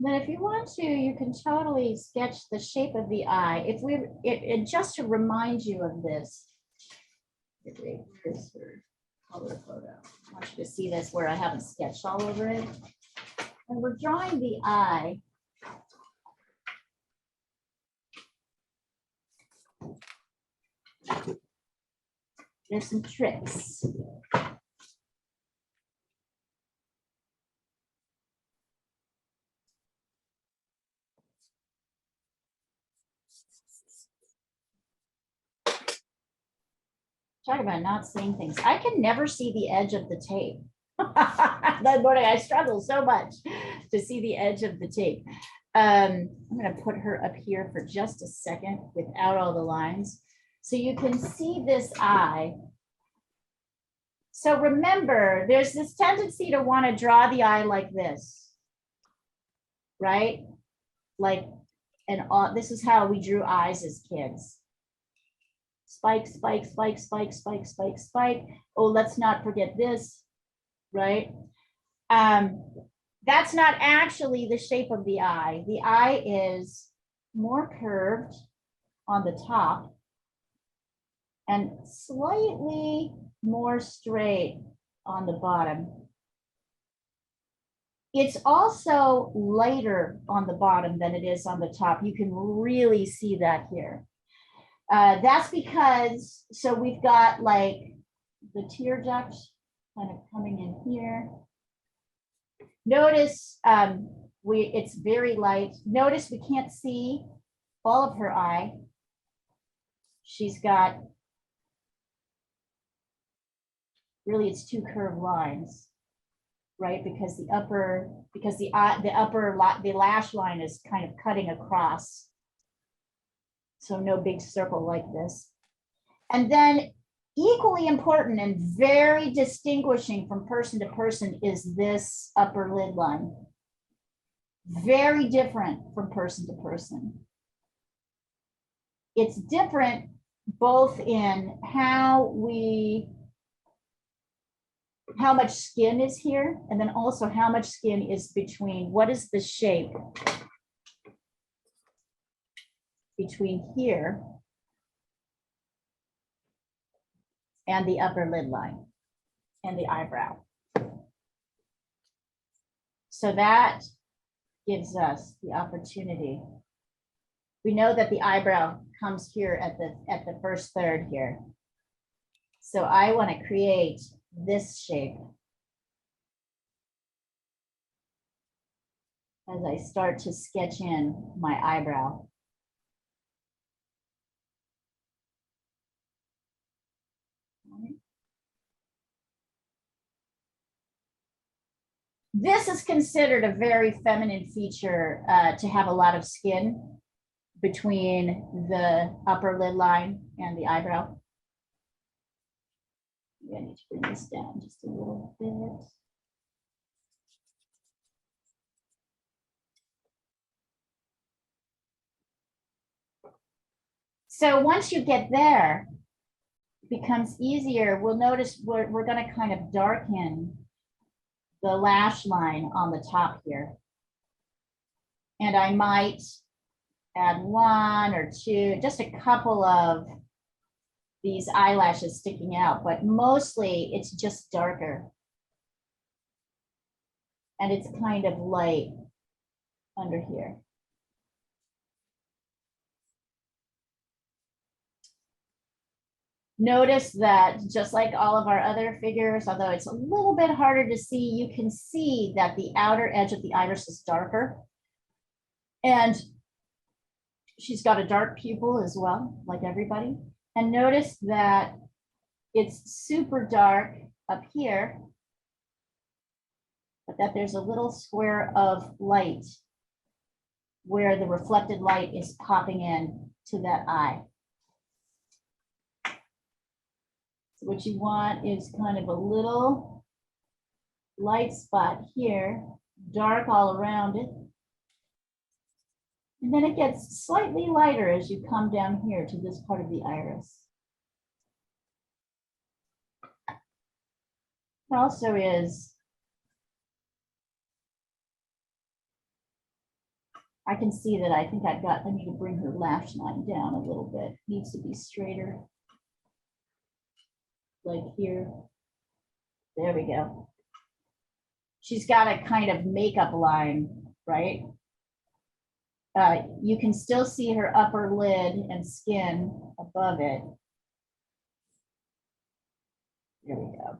Then if you want to, you can totally sketch the shape of the eye. If just to remind you of this. Here's her color photo. I want you to see this where I haven't sketched all over it. And we're drawing the eye. There's some tricks. Talk about not seeing things. I can never see the edge of the tape. That morning I struggle so much to see the edge of the tape. I'm going to put her up here for just a second without all the lines. So you can see this eye. So remember, there's this tendency to want to draw the eye like this, right? Like, and this is how we drew eyes as kids. Spike, spike, spike, spike, spike, spike, spike. Oh, let's not forget this, right? That's not actually the shape of the eye. The eye is more curved on the top and slightly more straight on the bottom. It's also lighter on the bottom than it is on the top. You can really see that here. That's because, so we've got like the tear duct kind of coming in here. Notice it's very light. Notice we can't see all of her eye. She's got, really it's two curved lines, right? Because the lash line is kind of cutting across. So no big circle like this. And then equally important and very distinguishing from person to person is this upper lid line. Very different from person to person. It's different both in how much skin is here, and then also how much skin is between, what is the shape between here and the upper lid line and the eyebrow. So that gives us the opportunity. We know that the eyebrow comes here at the first third here. So I want to create this shape as I start to sketch in my eyebrow. This is considered a very feminine feature to have a lot of skin between the upper lid line and the eyebrow. I need to bring this down just a little bit. So once you get there, it becomes easier. We'll notice we're going to kind of darken the lash line on the top here. And I might add one or two, just a couple of these eyelashes sticking out, but mostly it's just darker. And it's kind of light under here. Notice that just like all of our other figures, although it's a little bit harder to see, you can see that the outer edge of the iris is darker. And she's got a dark pupil as well, like everybody. And notice that it's super dark up here, but that there's a little square of light where the reflected light is popping in to that eye. So what you want is kind of a little light spot here, dark all around it. And then it gets slightly lighter as you come down here to this part of the iris. It also is I can see that I think I need to bring her lash line down a little bit. Needs to be straighter. Like here. There we go. She's got a kind of makeup line, right? You can still see her upper lid and skin above it. There we go.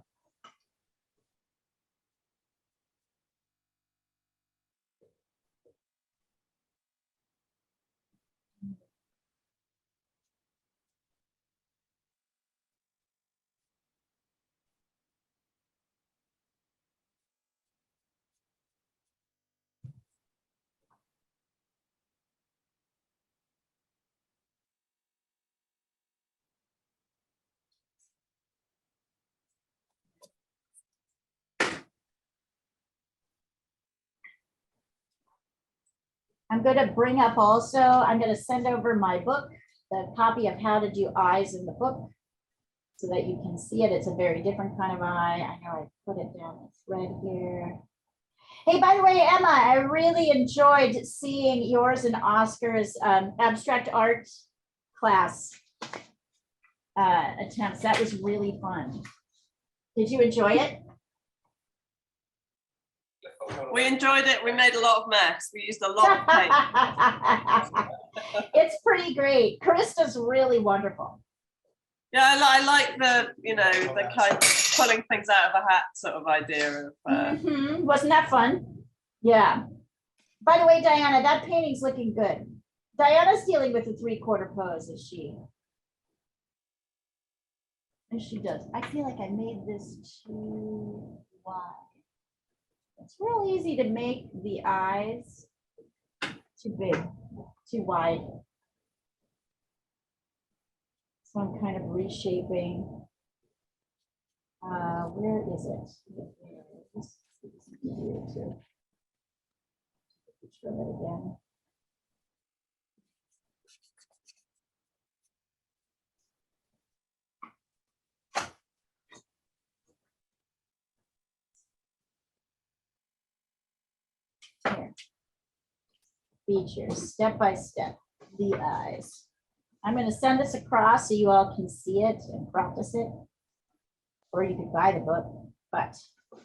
I'm going to bring up also, I'm going to send over my book, the copy of How to Do Eyes in the book, so that you can see it. It's a very different kind of eye. I know I put it down the thread here. Hey, by the way, Emma, I really enjoyed seeing yours and Oscar's abstract art class attempts. That was really fun. Did you enjoy it? We enjoyed it. We made a lot of mess. We used a lot of paint. It's pretty great. Krista's really wonderful. Yeah, I like the, you know, the kind of pulling things out of a hat sort of idea of. Wasn't that fun? Yeah. By the way, Diana, that painting's looking good. Diana's dealing with the 3/4 pose, is she? And she does. I feel like I made this too wide. It's real easy to make the eyes too big, too wide. So I'm kind of reshaping. Where is it? This is easier to show that again. Here. Features, step by step, the eyes. I'm going to send this across so you all can see it and practice it. Or you could buy the book, but if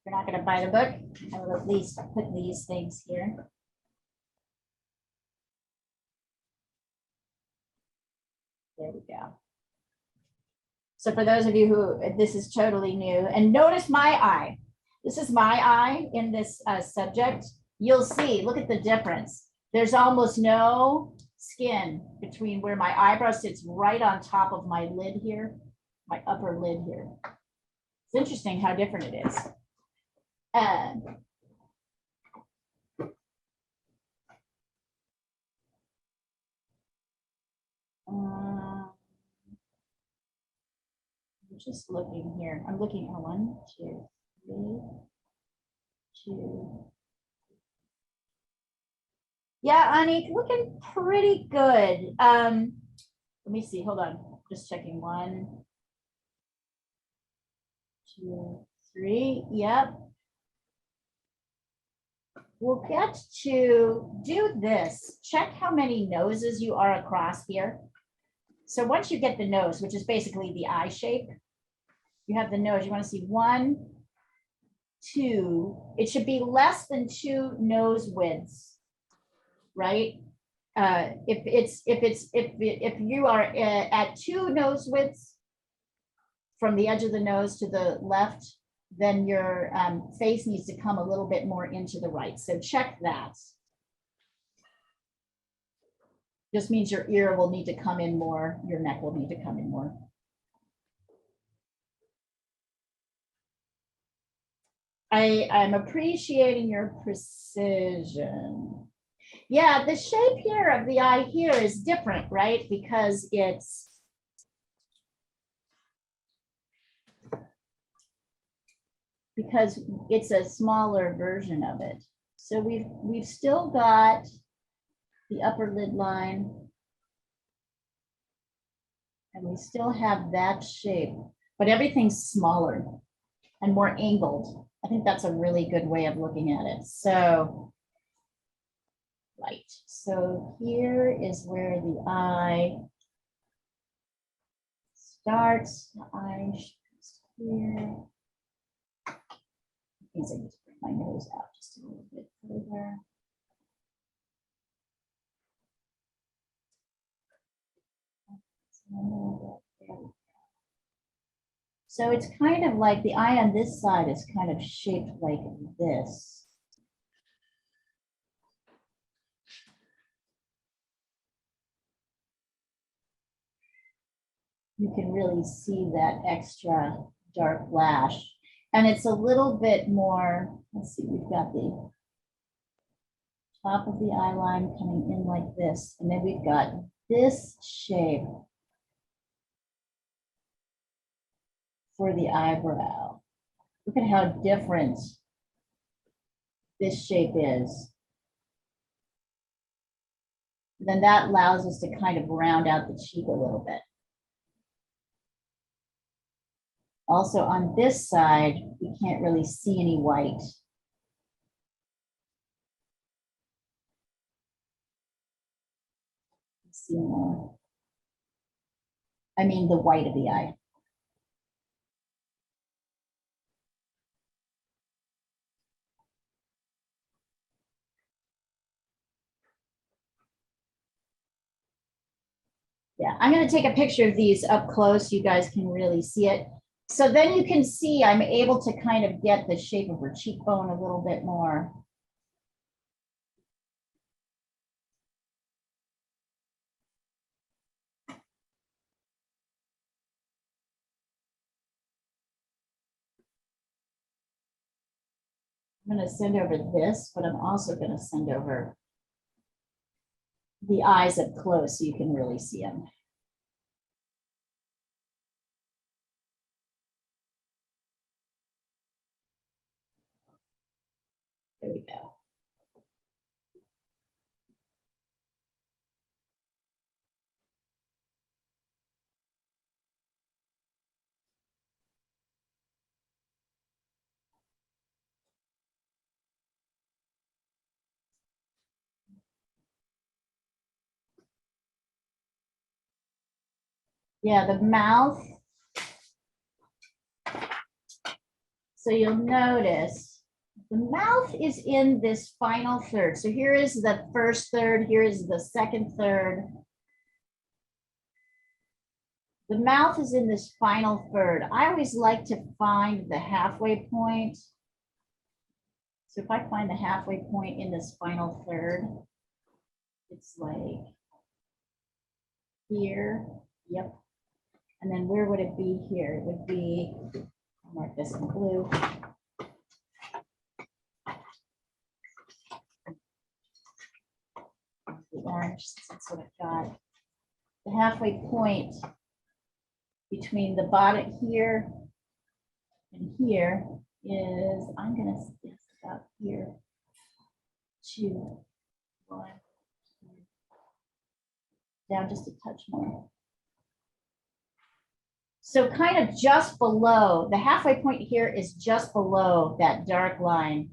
you're not going to buy the book, I will at least put these things here. There we go. So for those of you who, this is totally new, and notice my eye. This is my eye in this subject. You'll see, look at the difference. There's almost no skin between where my eyebrow sits right on top of my lid here, my upper lid here. It's interesting how different it is. I'm just looking here. I'm looking at 1, 2, 3, 2. Yeah, Anik, looking pretty good. Let me see. Hold on. Just checking. 1, 2, 3. Yep. We'll get to do this. Check how many noses you are across here. So once you get the nose, which is basically the eye shape, you have the nose. You want to see 1, 2. It should be less than 2 nose widths. Right? If you are at 2 nose widths from the edge of the nose to the left, then your face needs to come a little bit more into the right. So check that. Just means your ear will need to come in more, your neck will need to come in more. I'm appreciating your precision. Yeah, the shape here of the eye here is different, right? Because it's a smaller version of it. So we've still got the upper lid line, and we still have that shape, but everything's smaller and more angled. I think that's a really good way of looking at it. So Right, so here is where the eye starts. The eye goes here. Means I need to bring my nose out just a little bit further. So it's kind of like the eye on this side is kind of shaped like this. You can really see that extra dark lash. And it's a little bit more, let's see, we've got the top of the eye line coming in like this. And then we've got this shape for the eyebrow. Look at how different this shape is. Then that allows us to kind of round out the cheek a little bit. Also on this side, we can't really see any white. See more. I mean the white of the eye. Yeah, I'm going to take a picture of these up close so you guys can really see it. So then you can see I'm able to kind of get the shape of her cheekbone a little bit more. I'm going to send over this, but I'm also going to send over the eyes up close so you can really see them. There we go. Yeah, the mouth. So you'll notice the mouth is in this final third. So here is the first third, here is the second third. The mouth is in this final third. I always like to find the halfway point. So if I find the halfway point in this final third, it's like here, yep. And then where would it be here? It would be, I'll mark this in blue. The orange, since that's what I've got. The halfway point between the bottom here and here is, I'm gonna guess about here. 2, 1, 2. Down just a touch more. So kind of just below, the halfway point here is just below that dark line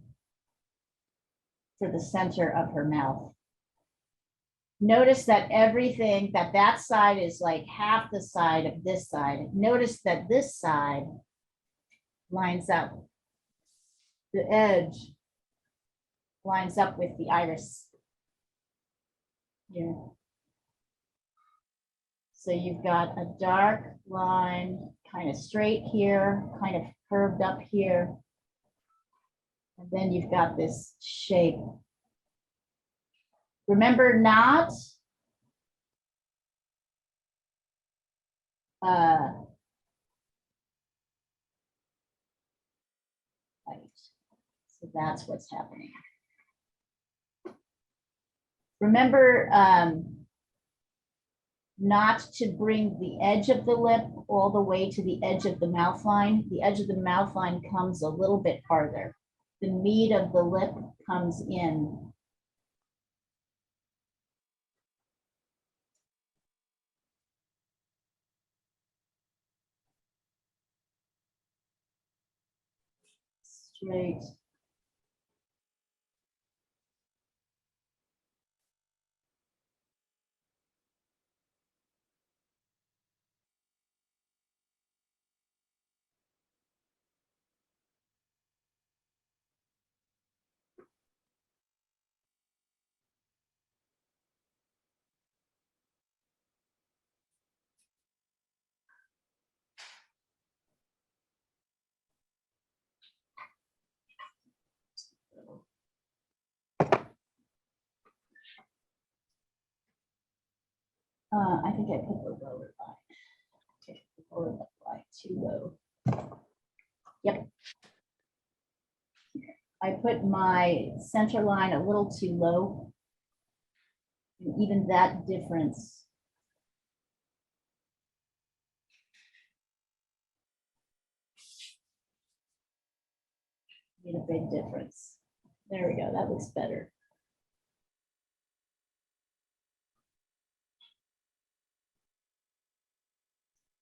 for the center of her mouth. Notice that everything, that side is like half the side of this side. Notice that this side lines up. The edge lines up with the iris here. So you've got a dark line, kind of straight here, kind of curved up here. And then you've got this shape. Remember not right. So that's what's happening. Remember not to bring the edge of the lip all the way to the edge of the mouth line. The edge of the mouth line comes a little bit farther. The meat of the lip comes in. Straight. I think I put the lower line. Okay, the lower line too low. Yep. I put my center line a little too low. And even that difference. Made a big difference. There we go, that looks better.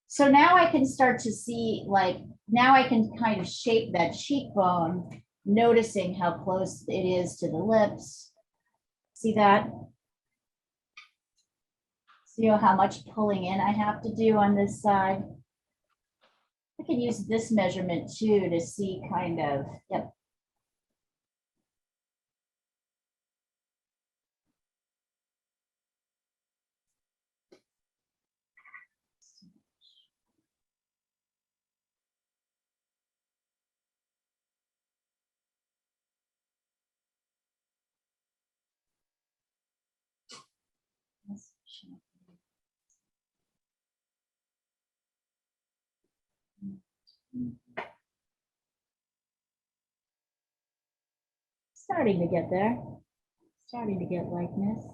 So now I can start to see, like, now I can kind of shape that cheekbone, noticing how close it is to the lips. See that? See how much pulling in I have to do on this side? I can use this measurement too to see kind of, yep. Starting to get there. Starting to get likeness.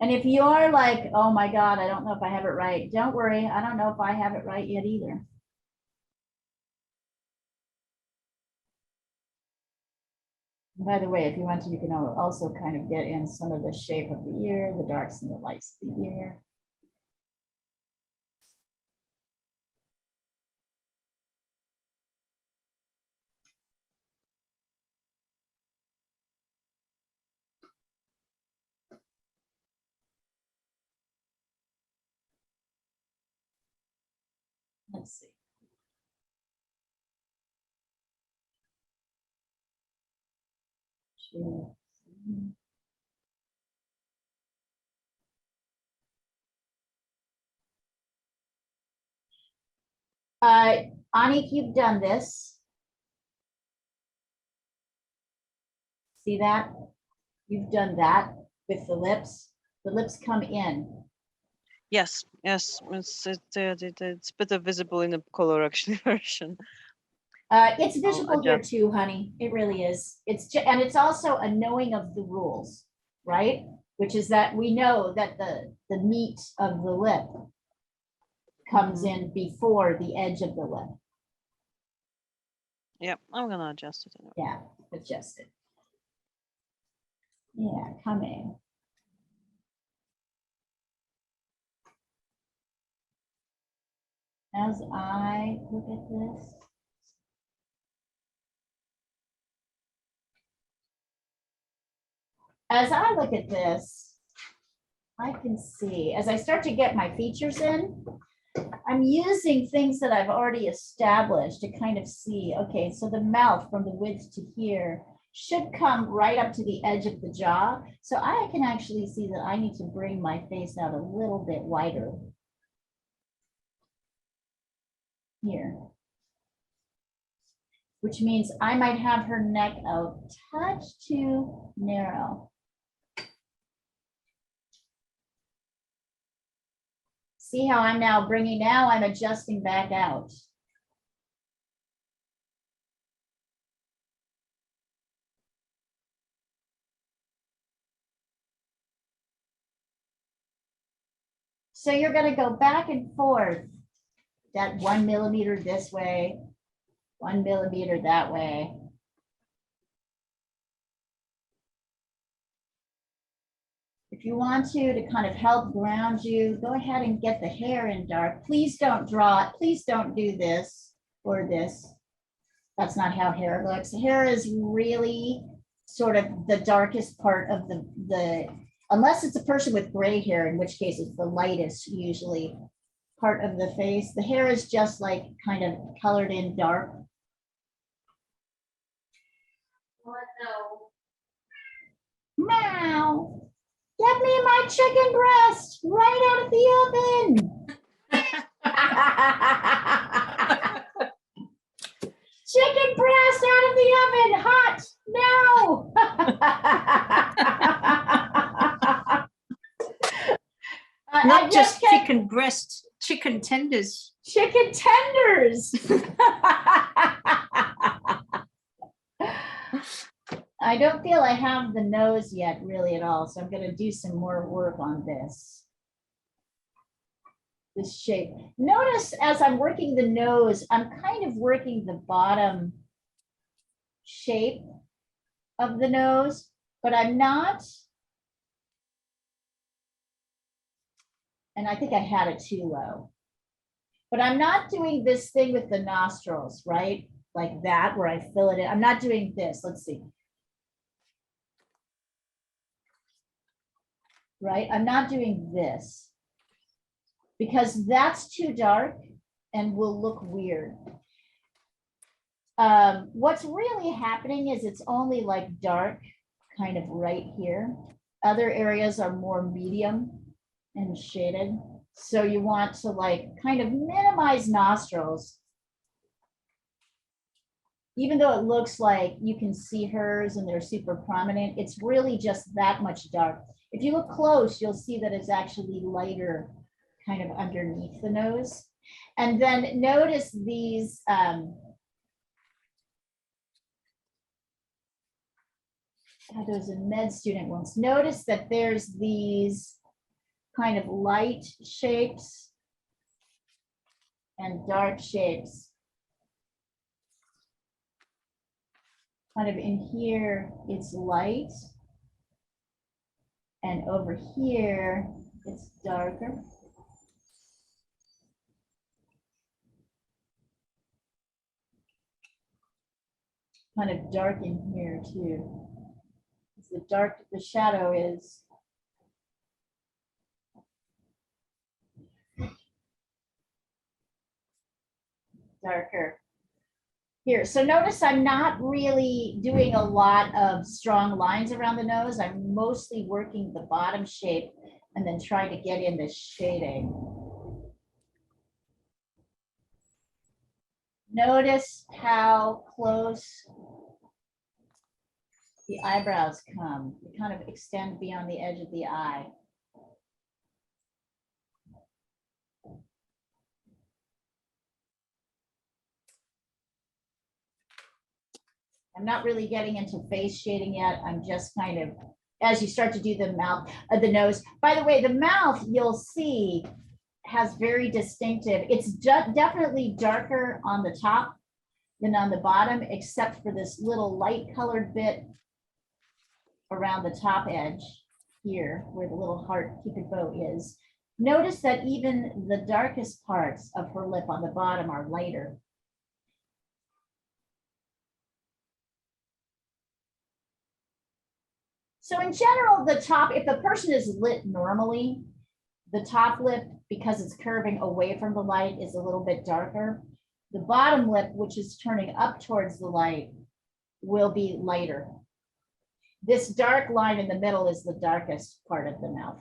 And if you're like, oh my God, I don't know if I have it right, don't worry. I don't know if I have it right yet either. By the way, if you want to, you can also kind of get in some of the shape of the ear, the darks and the lights of the ear. Let's see. Sure. Anik, you've done this. See that? You've done that with the lips. The lips come in. Yes, yes, it's better visible in the color actually version. It's visible here adjust. too, honey. It really is. And it's also a knowing of the rules, right? Which is that we know that the meat of the lip comes in before the edge of the lip. Yep, I'm gonna adjust it anyway. Yeah, adjust it. Yeah, coming. As I look at this. As I look at this, I can see, as I start to get my features in, I'm using things that I've already established to kind of see, okay, so the mouth from the width to here should come right up to the edge of the jaw. So I can actually see that I need to bring my face out a little bit wider. Here. Which means I might have her neck a touch too narrow. See how I'm now I'm adjusting back out. So you're going to go back and forth that 1 millimeter this way, 1 millimeter that way. If you want to kind of help ground you, go ahead and get the hair in dark. Please don't draw it. Please don't do this or this. That's not how hair looks. Hair is really sort of the darkest part of the unless it's a person with gray hair, in which case it's the lightest usually part of the face. The hair is just like kind of colored in dark. Now, get me my chicken breast right out of the oven. Chicken breast out of the oven, hot now. Not just chicken breast, chicken tenders. Chicken tenders. I don't feel I have the nose yet really at all, so I'm going to do some more work on this shape. Notice as I'm working the nose, I'm kind of working the bottom shape of the nose, but I'm not, and I think I had it too low, but I'm not doing this thing with the nostrils, right? Like that, where I fill it in. I'm not doing this. Let's see. Right? I'm not doing this because that's too dark and will look weird. What's really happening is it's only like dark kind of right here. Other areas are more medium and shaded. So you want to like kind of minimize nostrils. Even though it looks like you can see hers and they're super prominent, it's really just that much dark. If you look close, you'll see that it's actually lighter kind of underneath the nose. And then notice these, there's a med student once. Notice that there's these kind of light shapes and dark shapes. Kind of in here, it's light. And over here, it's darker. Kind of dark in here too. The shadow is darker here. So notice I'm not really doing a lot of strong lines around the nose. I'm mostly working the bottom shape and then trying to get in the shading. Notice how close the eyebrows come. They kind of extend beyond the edge of the eye. I'm not really getting into face shading yet. I'm just kind of, as you start to do the mouth, the nose. By the way, the mouth, you'll see, has very distinctive. It's definitely darker on the top than on the bottom, except for this little light colored bit around the top edge here, where the little heart cupid bow is. Notice that even the darkest parts of her lip on the bottom are lighter. So in general, the top, if the person is lit normally, the top lip, because it's curving away from the light, is a little bit darker. The bottom lip, which is turning up towards the light, will be lighter. This dark line in the middle is the darkest part of the mouth.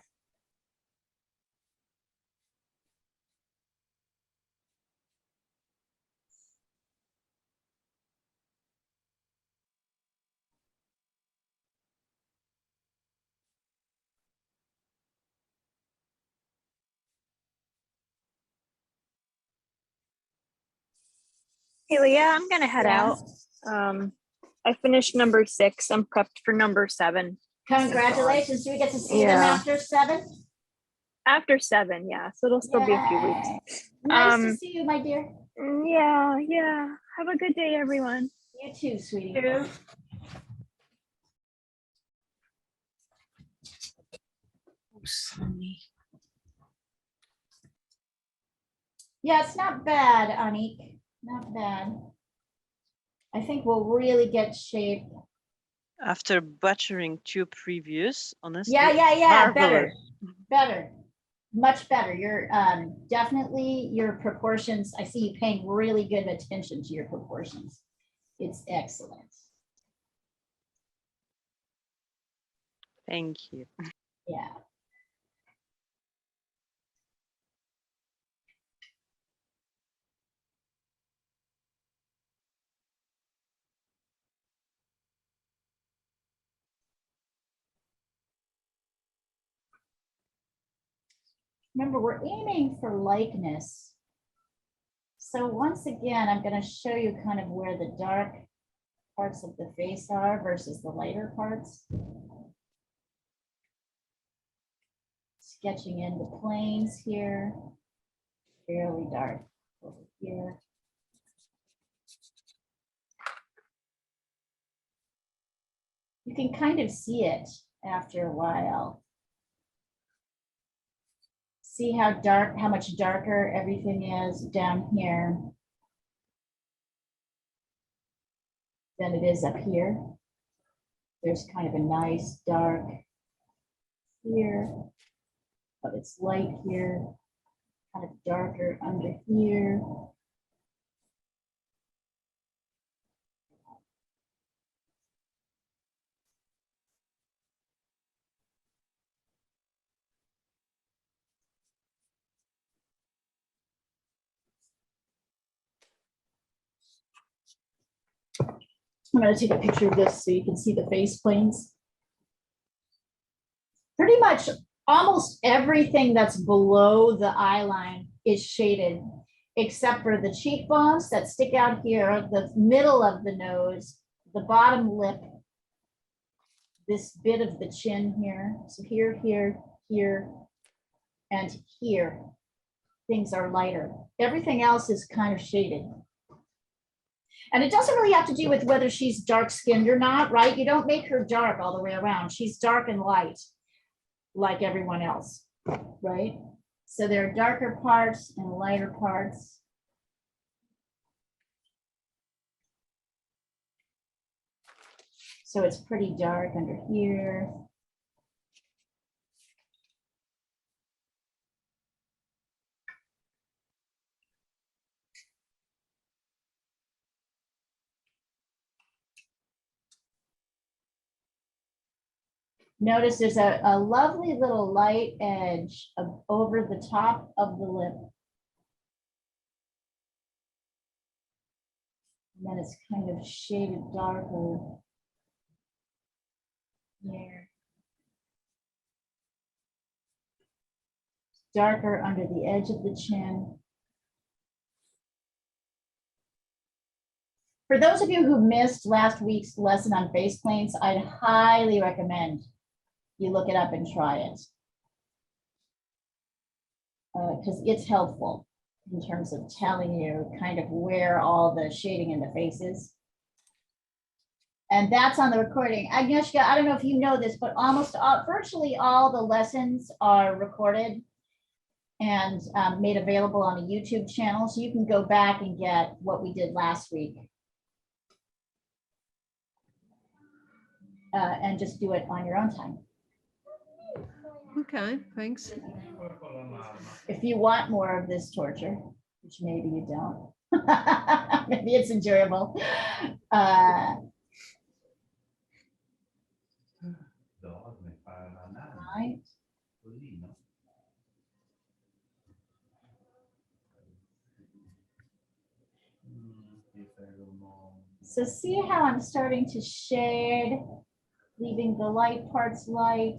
Hey, Leah, I'm gonna head out. I finished number 6. I'm prepped for number 7. Congratulations. Do we get to see them after 7? After 7, yeah. So it'll still be a few weeks. Nice to see you, my dear. Yeah. Have a good day, everyone. You too, sweetie. Yeah, it's not bad, Anik. Not bad. I think we'll really get shape. After butchering two previous, honestly, Yeah, marvelous. better, much better. You're definitely your proportions. I see you paying really good attention to your proportions. It's excellent. Thank you. Yeah. Remember, we're aiming for likeness. So once again, I'm going to show you kind of where the dark parts of the face are versus the lighter parts. Sketching in the planes here, fairly dark over here. You can kind of see it after a while. See how dark, how much darker everything is down here than it is up here. There's kind of a nice dark here, but it's light here, kind of darker under here. I'm going to take a picture of this so you can see the face planes. Pretty much almost everything that's below the eye line is shaded, except for the cheekbones that stick out here, the middle of the nose, the bottom lip, this bit of the chin here. So here, here, here, and here, things are lighter. Everything else is kind of shaded. And it doesn't really have to do with whether she's dark skinned or not, right? You don't make her dark all the way around. She's dark and light like everyone else, right? So there are darker parts and lighter parts. So it's pretty dark under here. Notice there's a lovely little light edge over the top of the lip. And then it's kind of shaded darker here. Darker under the edge of the chin. For those of you who missed last week's lesson on face planes, I'd highly recommend you look it up and try it. Because it's helpful in terms of telling you kind of where all the shading in the face is. And that's on the recording. Agnieszka, I don't know if you know this, but virtually all the lessons are recorded and made available on a YouTube channel. So you can go back and get what we did last week. And just do it on your own time. Okay, thanks. If you want more of this torture, which maybe you don't, maybe it's enjoyable. Right. So see how I'm starting to shade, leaving the light parts light.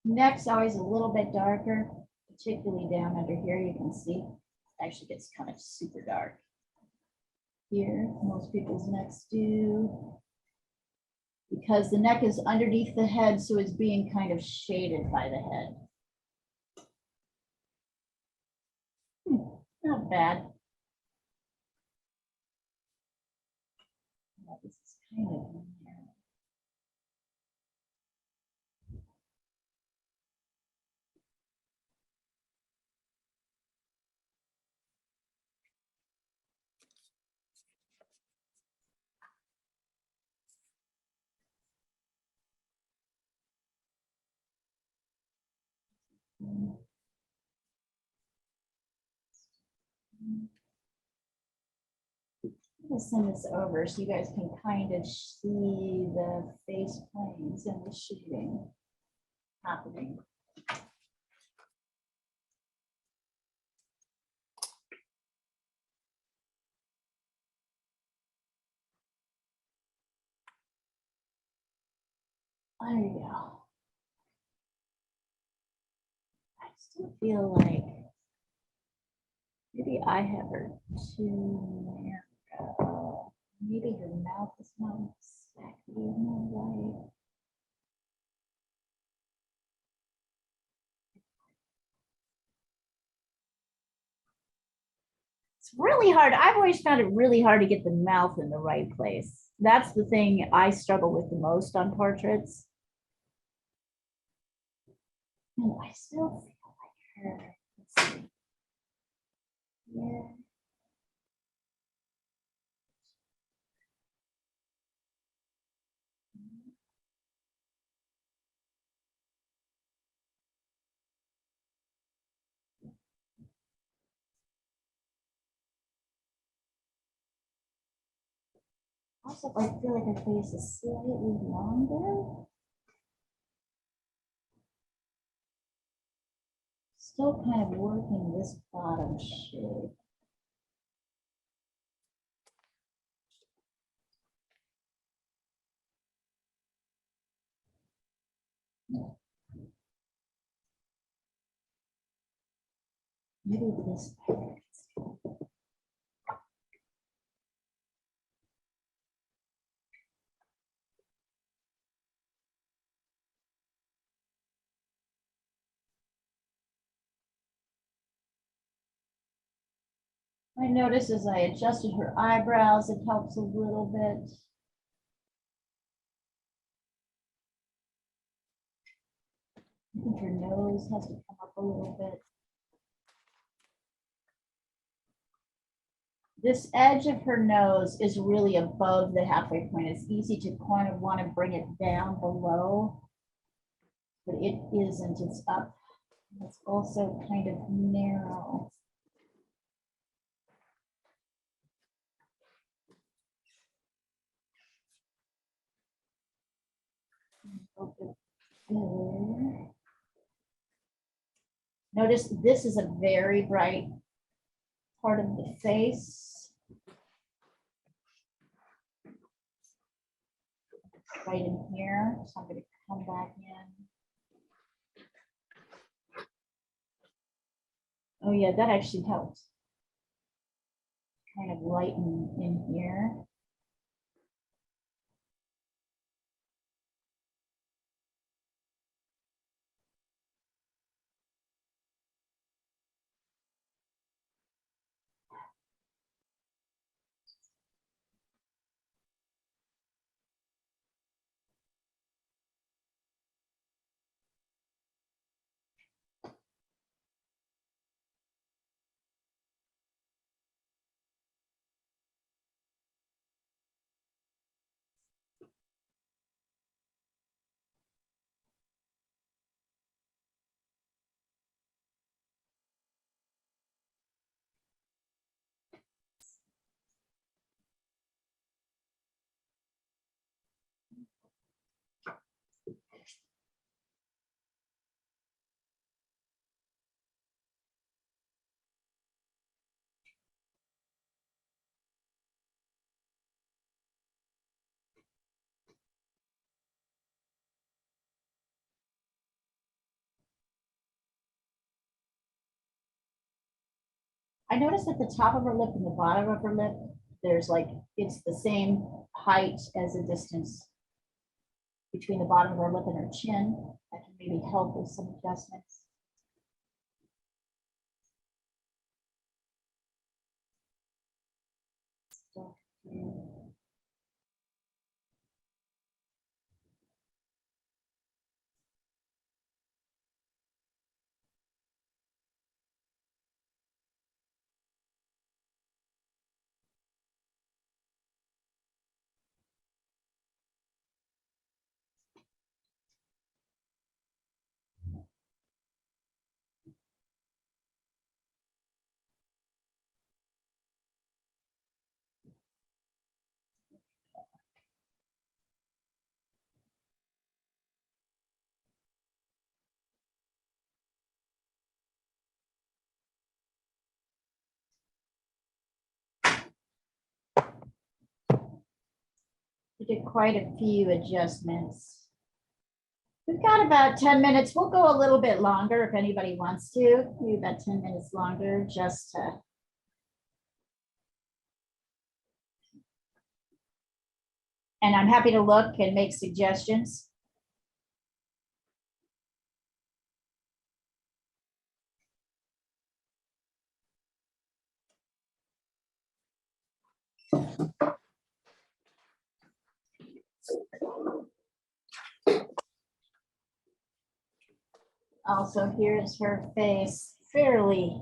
Neck's always a little bit darker, particularly down under here. You can see it actually gets kind of super dark here. Most people's necks do. because the neck is underneath the head, so it's being kind of shaded by the head. Not bad. This is kind of I'm gonna send this over so you guys can kind of see the face planes and the shading happening. There you go. I still feel like maybe I have her too narrow. Maybe her mouth is not exactly right. It's really hard. I've always found it really hard to get the mouth in the right place. That's the thing I struggle with the most on portraits. And I still feel like her. Let's see. Yeah. Also, I feel like her face is slightly longer. Still kind of working this bottom shape. Maybe this part. I noticed as I adjusted her eyebrows, it helps a little bit. I think her nose has to come up a little bit. This edge of her nose is really above the halfway point. It's easy to kind of want to bring it down below, but it isn't, it's up. It's also kind of narrow. Notice this is a very bright part of the face. Right in here, so I'm going to come back in. Oh yeah, that actually helps. Kind of lighten in here. I noticed at the top of her lip and the bottom of her lip, there's like, it's the same height as the distance between the bottom of her lip and her chin. That can maybe help with some adjustments. We did quite a few adjustments. We've got about 10 minutes. We'll go a little bit longer if anybody wants to. Maybe about 10 minutes longer just to. And I'm happy to look and make suggestions. Also, here's her face, fairly.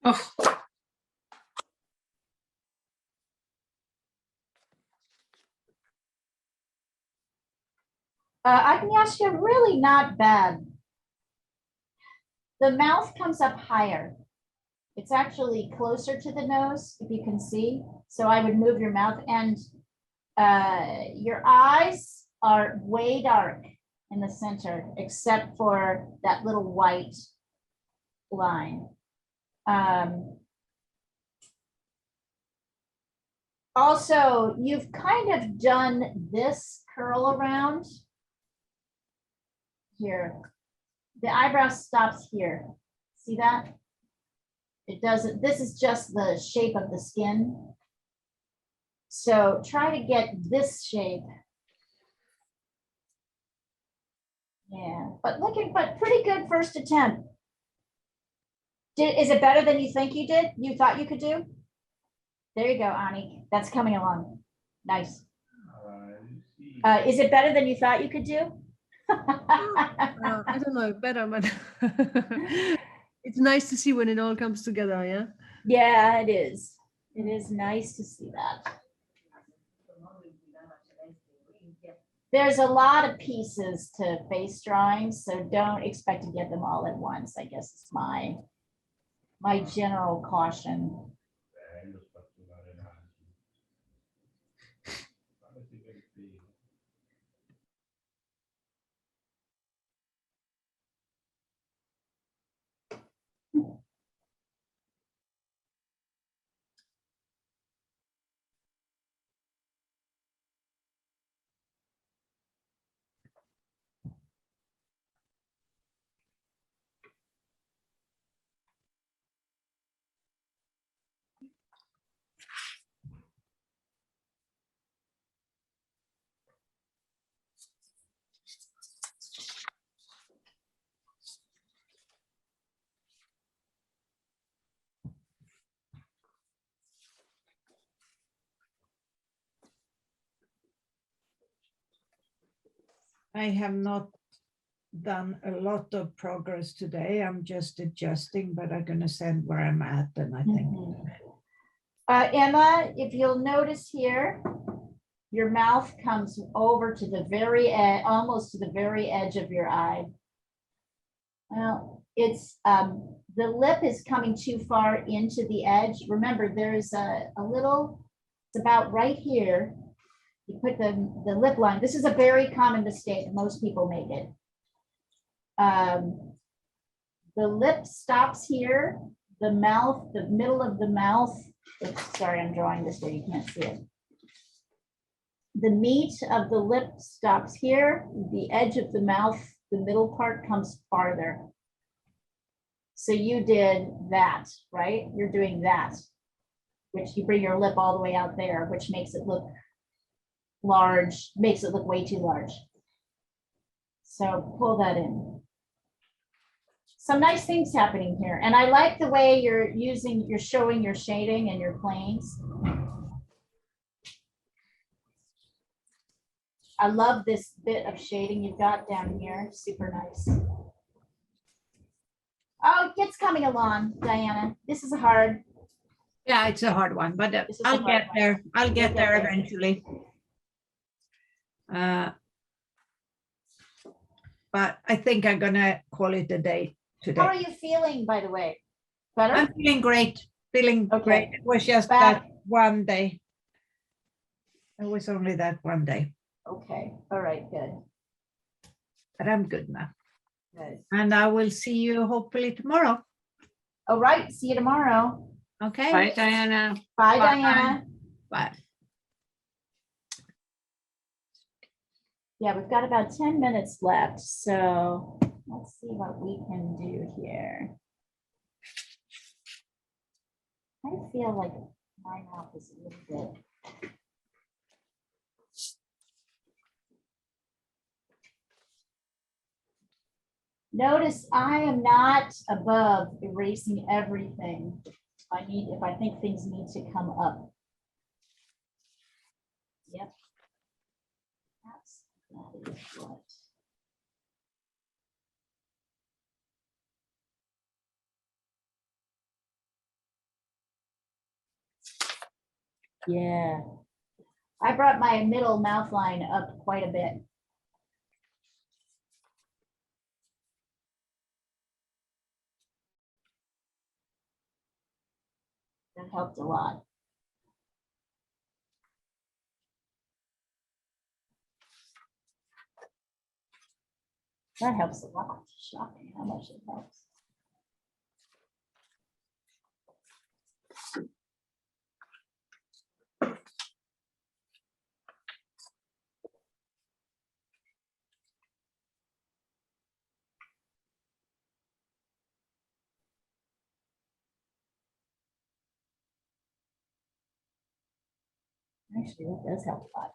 Oh, Agnieszka, really not bad. The mouth comes up higher. It's actually closer to the nose, if you can see. So I would move your mouth, and your eyes are way dark in the center, except for that little white line. Also, you've kind of done this curl around here. The eyebrow stops here. See that? It doesn't, this is just the shape of the skin. So try to get this shape. Yeah, but pretty good first attempt. Is it better than you think you did? You thought you could do? There you go, Ani. That's coming along. Nice. Is it better than you thought you could do? I don't know, better, but it's nice to see when it all comes together, yeah? Yeah, it is. It is nice to see that. There's a lot of pieces to face drawings, so don't expect to get them all at once. I guess it's my general caution. I have not done a lot of progress today. I'm just adjusting, but I'm gonna send where I'm at, and I think. Emma, if you'll notice here, your mouth comes over to the very edge, almost to the very edge of your eye. Well, it's the lip is coming too far into the edge. Remember, there's a little, it's about right here. You put the lip line. This is a very common mistake. Most people make it. The lip stops here. The mouth, the middle of the mouth. Oops, sorry, I'm drawing this where you can't see it. The meat of the lip stops here. The edge of the mouth, the middle part comes farther. So you did that, right? You're doing that, which you bring your lip all the way out there, which makes it look large, makes it look way too large. So pull that in. Some nice things happening here. And I like the way you're showing your shading and your planes. I love this bit of shading you've got down here. Super nice. Oh, it's coming along, Diana. This is hard. Yeah, it's a hard one, but This is a I'll hard get one. there. I'll You'll get get there there. eventually. But I think I'm gonna call it a day How are today. you feeling, by the way? Better? I'm feeling great, feeling Okay. great. It was just Back. that one day. It was only that one day, Okay. All right. Good. but I'm good now. Good. And I will see you hopefully tomorrow. All right. See you tomorrow. Okay? Bye, Diana. Bye, Bye. Diana. Bye. Yeah, we've got about 10 minutes left. So let's see what we can do here. I feel like my mouth is a little bit. Notice I am not above erasing everything. If I think things need to come up. Yep. That is what. Yeah. I brought my middle mouth line up quite a bit. That helped a lot. That helps a lot. Shocking how much it helps. Actually, that does help a lot.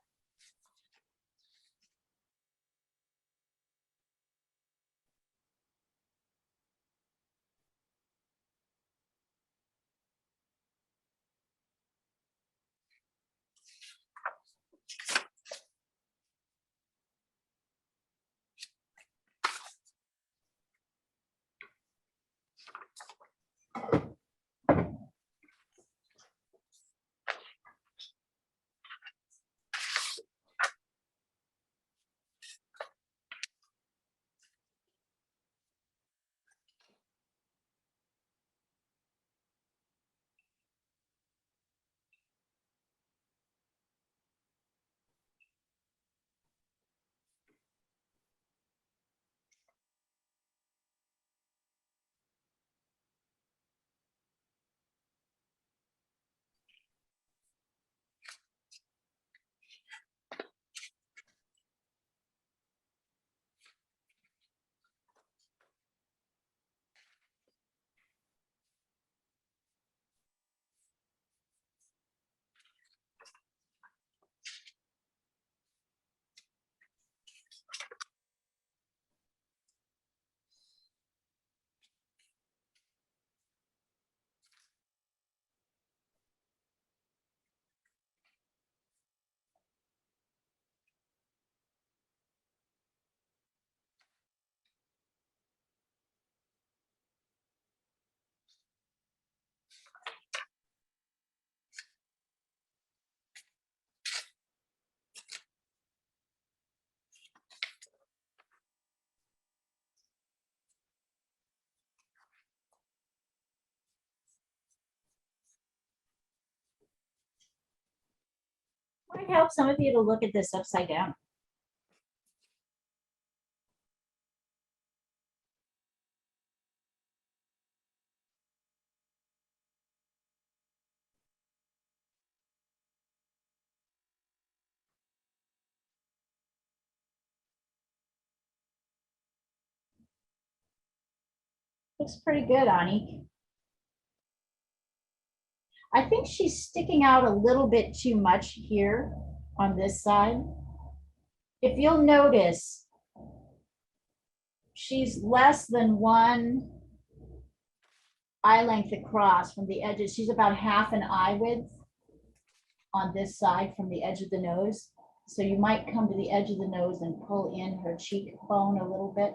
Might help some of you to look at this upside down. Looks pretty good, Ani. I think she's sticking out a little bit too much here on this side. If you'll notice, she's less than 1 eye length across from the edges. She's about half an eye width on this side from the edge of the nose. So you might come to the edge of the nose and pull in her cheekbone a little bit.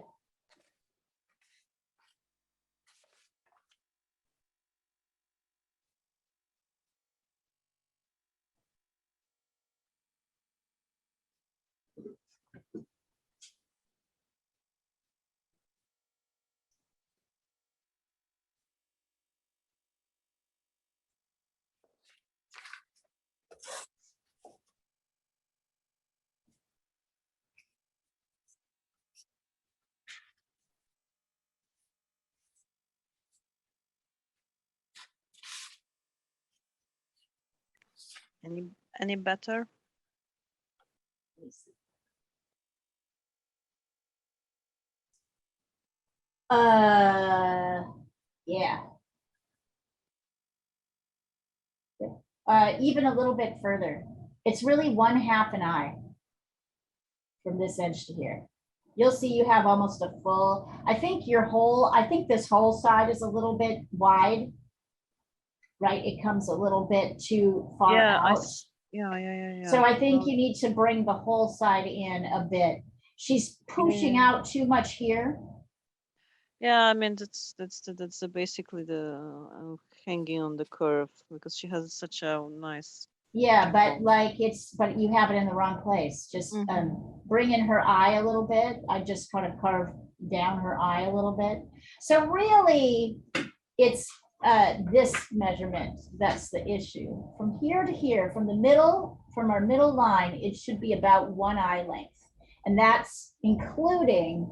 Any better? Yeah. Even a little bit further. It's really 1/2 an eye from this edge to here. You'll see you have almost a full, I think this whole side is a little bit wide, right? It comes a little bit too far out. Yeah. So I think you need to bring the whole side in a bit. She's pushing out too much here. Yeah, I mean that's basically the hanging on the curve because she has such a nice. Yeah, but like but you have it in the wrong place. Just bring in her eye a little bit. I just kind of carved down her eye a little bit. So really, it's this measurement that's the issue. From here to here, from our middle line, it should be about 1 eye length, and that's including,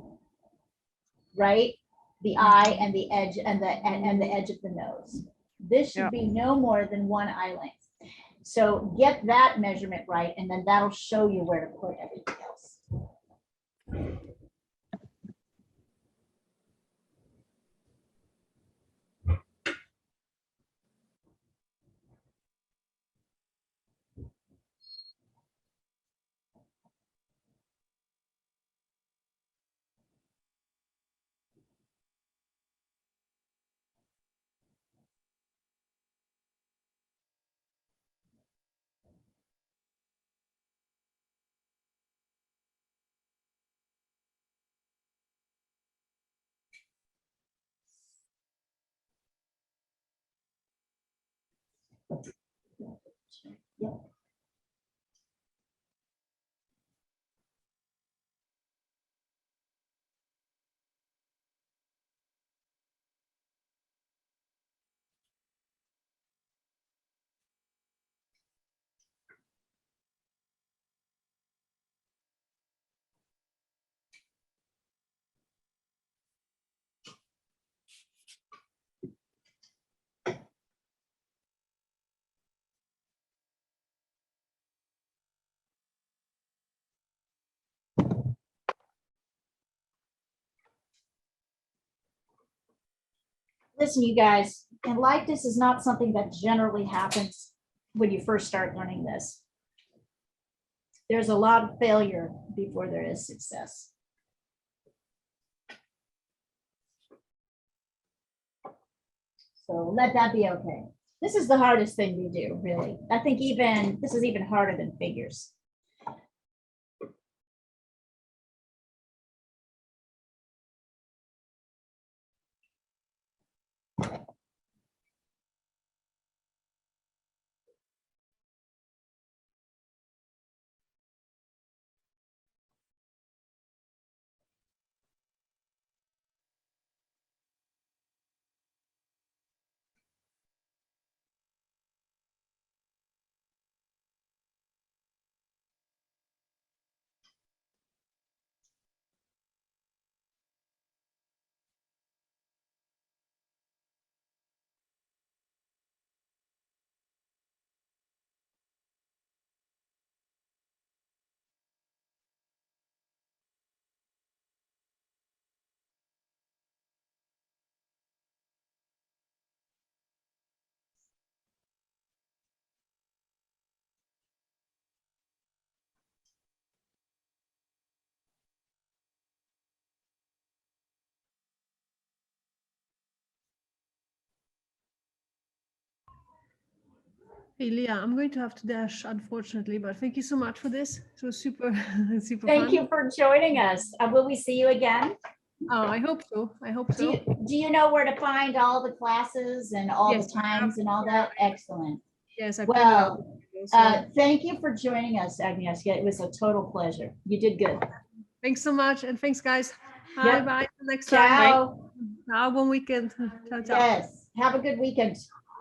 right, the eye and the edge and the edge of the nose. This should be no more than 1 eye length. So get that measurement right, and then that'll show you where to put everything else. Yep. Listen, you guys, and likeness is not something that generally happens when you first start learning this. There's a lot of failure before there is success. So let that be okay. This is the hardest thing we do, really. I think this is even harder than figures. Hey, Leah, I'm going to have to dash, unfortunately, but thank you so much for this. It was super, super Thank fun. you for joining us. Will we see you again? Oh, I hope so. I hope so. Do you know where to find all the classes and all Yes, the I have. times and all that? Excellent. Yes, I printed out the Well, video, so thank you for joining us, Agnieszka. It was a total pleasure. You did good. thanks so much, and thanks, guys. Bye, Yep. bye. Till next time. Ciao. Ciao, bon weekend. Ciao, ciao. Yes. Have a good weekend.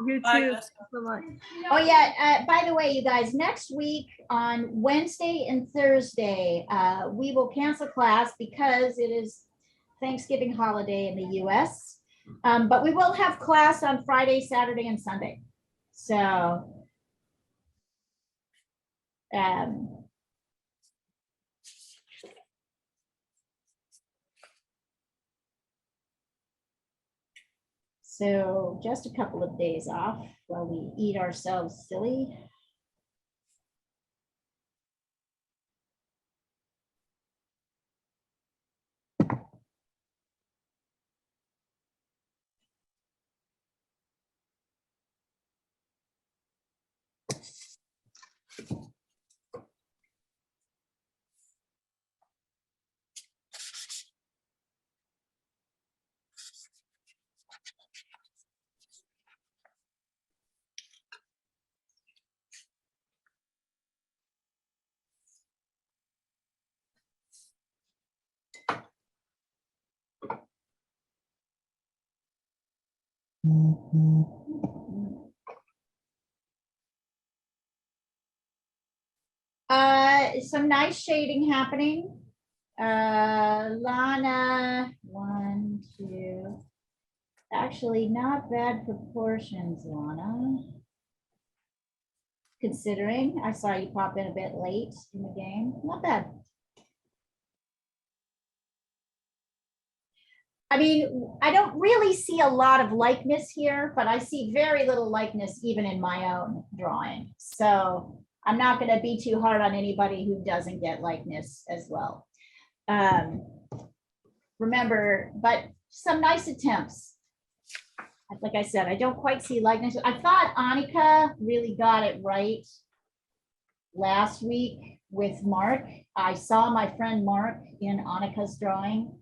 You Bye, too. Jessica. So much. Oh yeah, by the way, you guys, next week on Wednesday and Thursday, we will cancel class because it is Thanksgiving holiday in the US. But we will have class on Friday, Saturday, and Sunday. So so just a couple of days off while we eat ourselves silly. Some nice shading happening. Lana, 1, 2. Actually, not bad proportions, Lana. Considering I saw you pop in a bit late in the game, not bad. I mean, I don't really see a lot of likeness here, but I see very little likeness even in my own drawing. So I'm not going to be too hard on anybody who doesn't get likeness as well. Remember, but some nice attempts. Like I said, I don't quite see likeness. I thought Annika really got it right last week with Mark. I saw my friend Mark in Annika's drawing.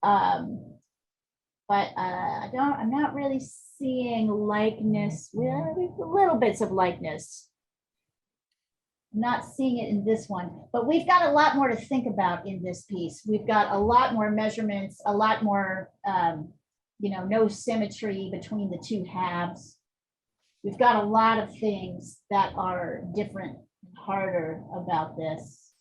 But I'm not really seeing likeness. Well, little bits of likeness. I'm not seeing it in this one, but we've got a lot more to think about in this piece. We've got a lot more measurements, a lot more, no symmetry between the two halves. We've got a lot of things that are different, harder about this.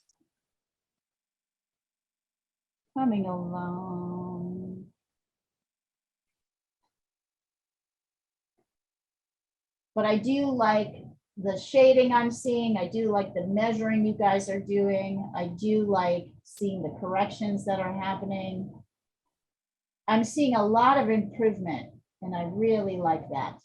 Coming along. But I do like the shading I'm seeing. I do like the measuring you guys are doing. I do like seeing the corrections that are happening. I'm seeing a lot of improvement, and I really like that.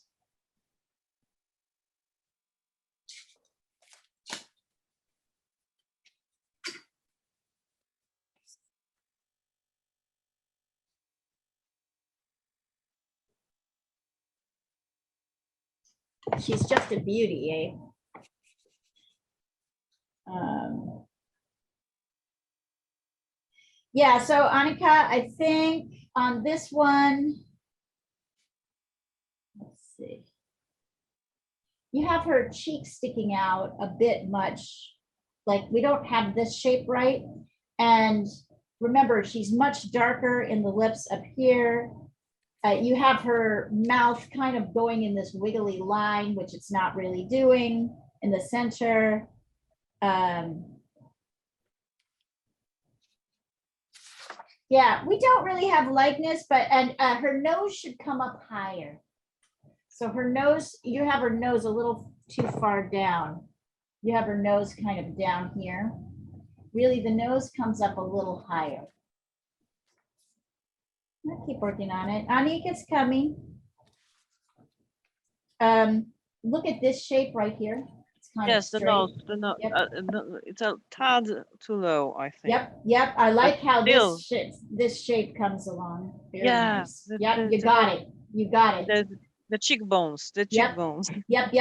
She's just a beauty, eh? Yeah, so Annika, I think on this one, let's see. You have her cheek sticking out a bit much. Like we don't have this shape right. And remember, she's much darker in the lips up here. You have her mouth kind of going in this wiggly line, which it's not really doing in the center. Yeah, we don't really have likeness, but her nose should come up higher. So her nose, you have her nose a little too far down. You have her nose kind of down here. Really, the nose comes up a little higher. I'll keep working on it. Annika's coming. Look at this shape right here. It's kind Yes, of the nose, straight. the nose, Yep. it's a tad too low, I think. Yep. I like how still. this shape comes along. Very Yeah, nice. Yep, you got it. You got it. The cheekbones, the Yep. cheekbones. Yep,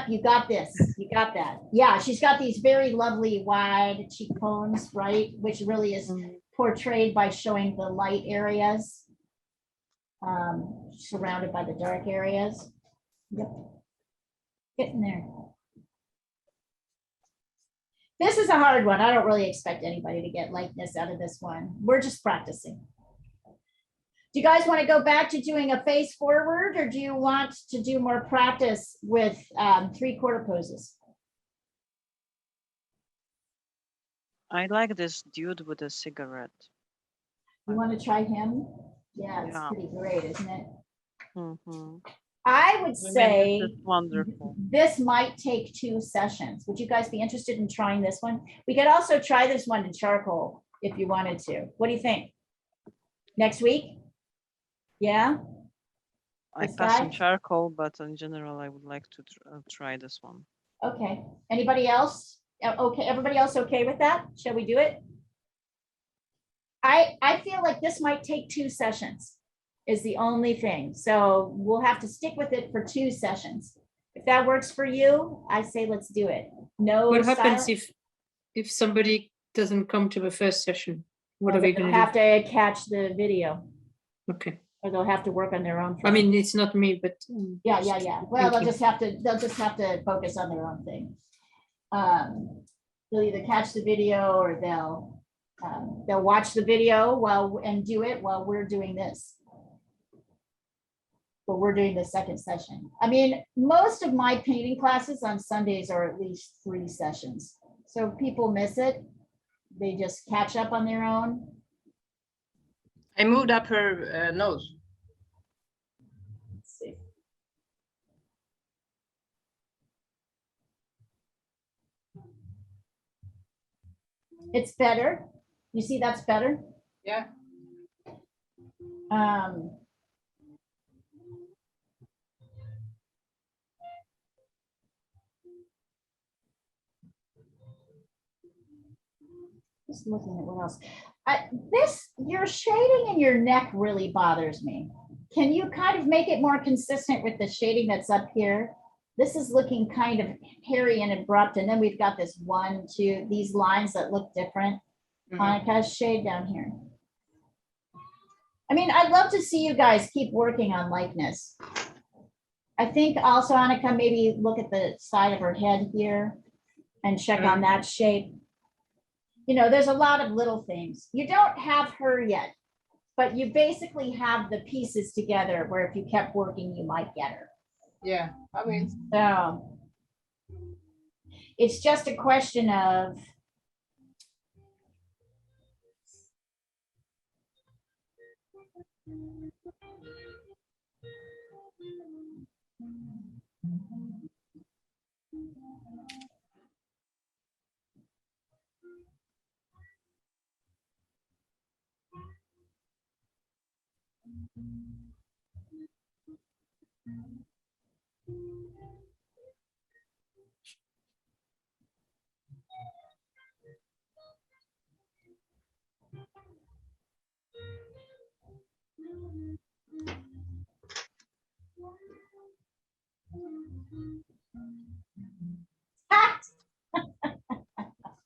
you got this, you got that. Yeah, she's got these very lovely wide cheekbones, right? Which really is portrayed by showing the light areas surrounded by the dark areas. Yep. Getting there. This is a hard one. I don't really expect anybody to get likeness out of this one. We're just practicing. Do you guys want to go back to doing a face forward, or do you want to do more practice with 3/4 poses? I like this dude with a cigarette. You want to try him? Yeah, it's Yeah. pretty great, isn't it? Mm-hmm. I would say this is wonderful. this might take 2 sessions. Would you guys be interested in trying this one? We could also try this one in charcoal if you wanted to. What do you think? Next week? Yeah? I This pass guy? on charcoal, but in general, I would like to try this one. Okay. Anybody else? Okay, everybody else okay with that? Shall we do it? I feel like this might take 2 sessions is the only thing. So we'll have to stick with it for 2 sessions. If that works for you, I say let's do it. No. What happens silence. if somebody doesn't come to the first session? What Well, are we they'll going to have do? to catch the video, Okay. or they'll have to work on their own thing. I mean, it's not me, but yeah. Well, Thank they'll just have to focus on their own thing. They'll either catch the video or they'll watch the video and do it while we're doing this. But we're doing the second session. I mean, most of my painting classes on Sundays are at least 3 sessions. So if people miss it, they just catch up on their own. I moved up her nose. Let's see. It's better. You see that's better? Yeah. Just looking at what else. Your shading in your neck really bothers me. Can you kind of make it more consistent with the shading that's up here? This is looking kind of hairy and abrupt, and then we've got this 1, 2, these lines that look different. Monica's shade down here. I mean, I'd love to see you guys keep working on likeness. I think also, Annika, maybe look at the side of her head here and check on that shape. You know, there's a lot of little things. You don't have her yet, but you basically have the pieces together where if you kept working, you might get her. Yeah, I mean. So it's just a question of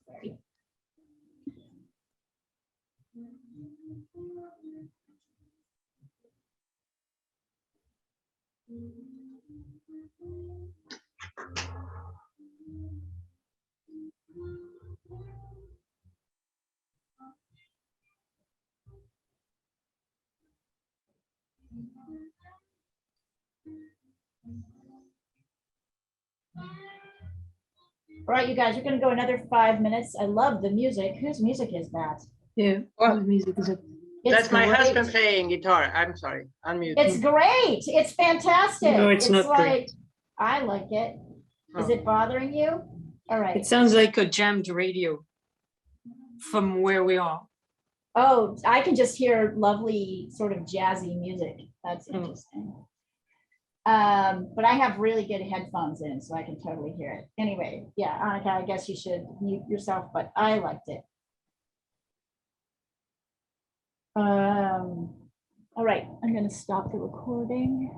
Sorry. All right, you guys, we're going to go another 5 minutes. I love the music. Whose music is that? yeah, Well, music is it? That's my great. husband playing guitar. I'm sorry. Unmute. It's great. It's fantastic. No, it's not like, great. I like it. Is Oh. it bothering you? All right. It sounds like a jammed radio from where we are. Oh, I can just hear lovely sort of jazzy music. That's interesting. But I have really good headphones in, so I can totally hear it. Anyway, yeah, Annika, I guess you should mute yourself, but I liked it. All right, I'm going to stop the recording.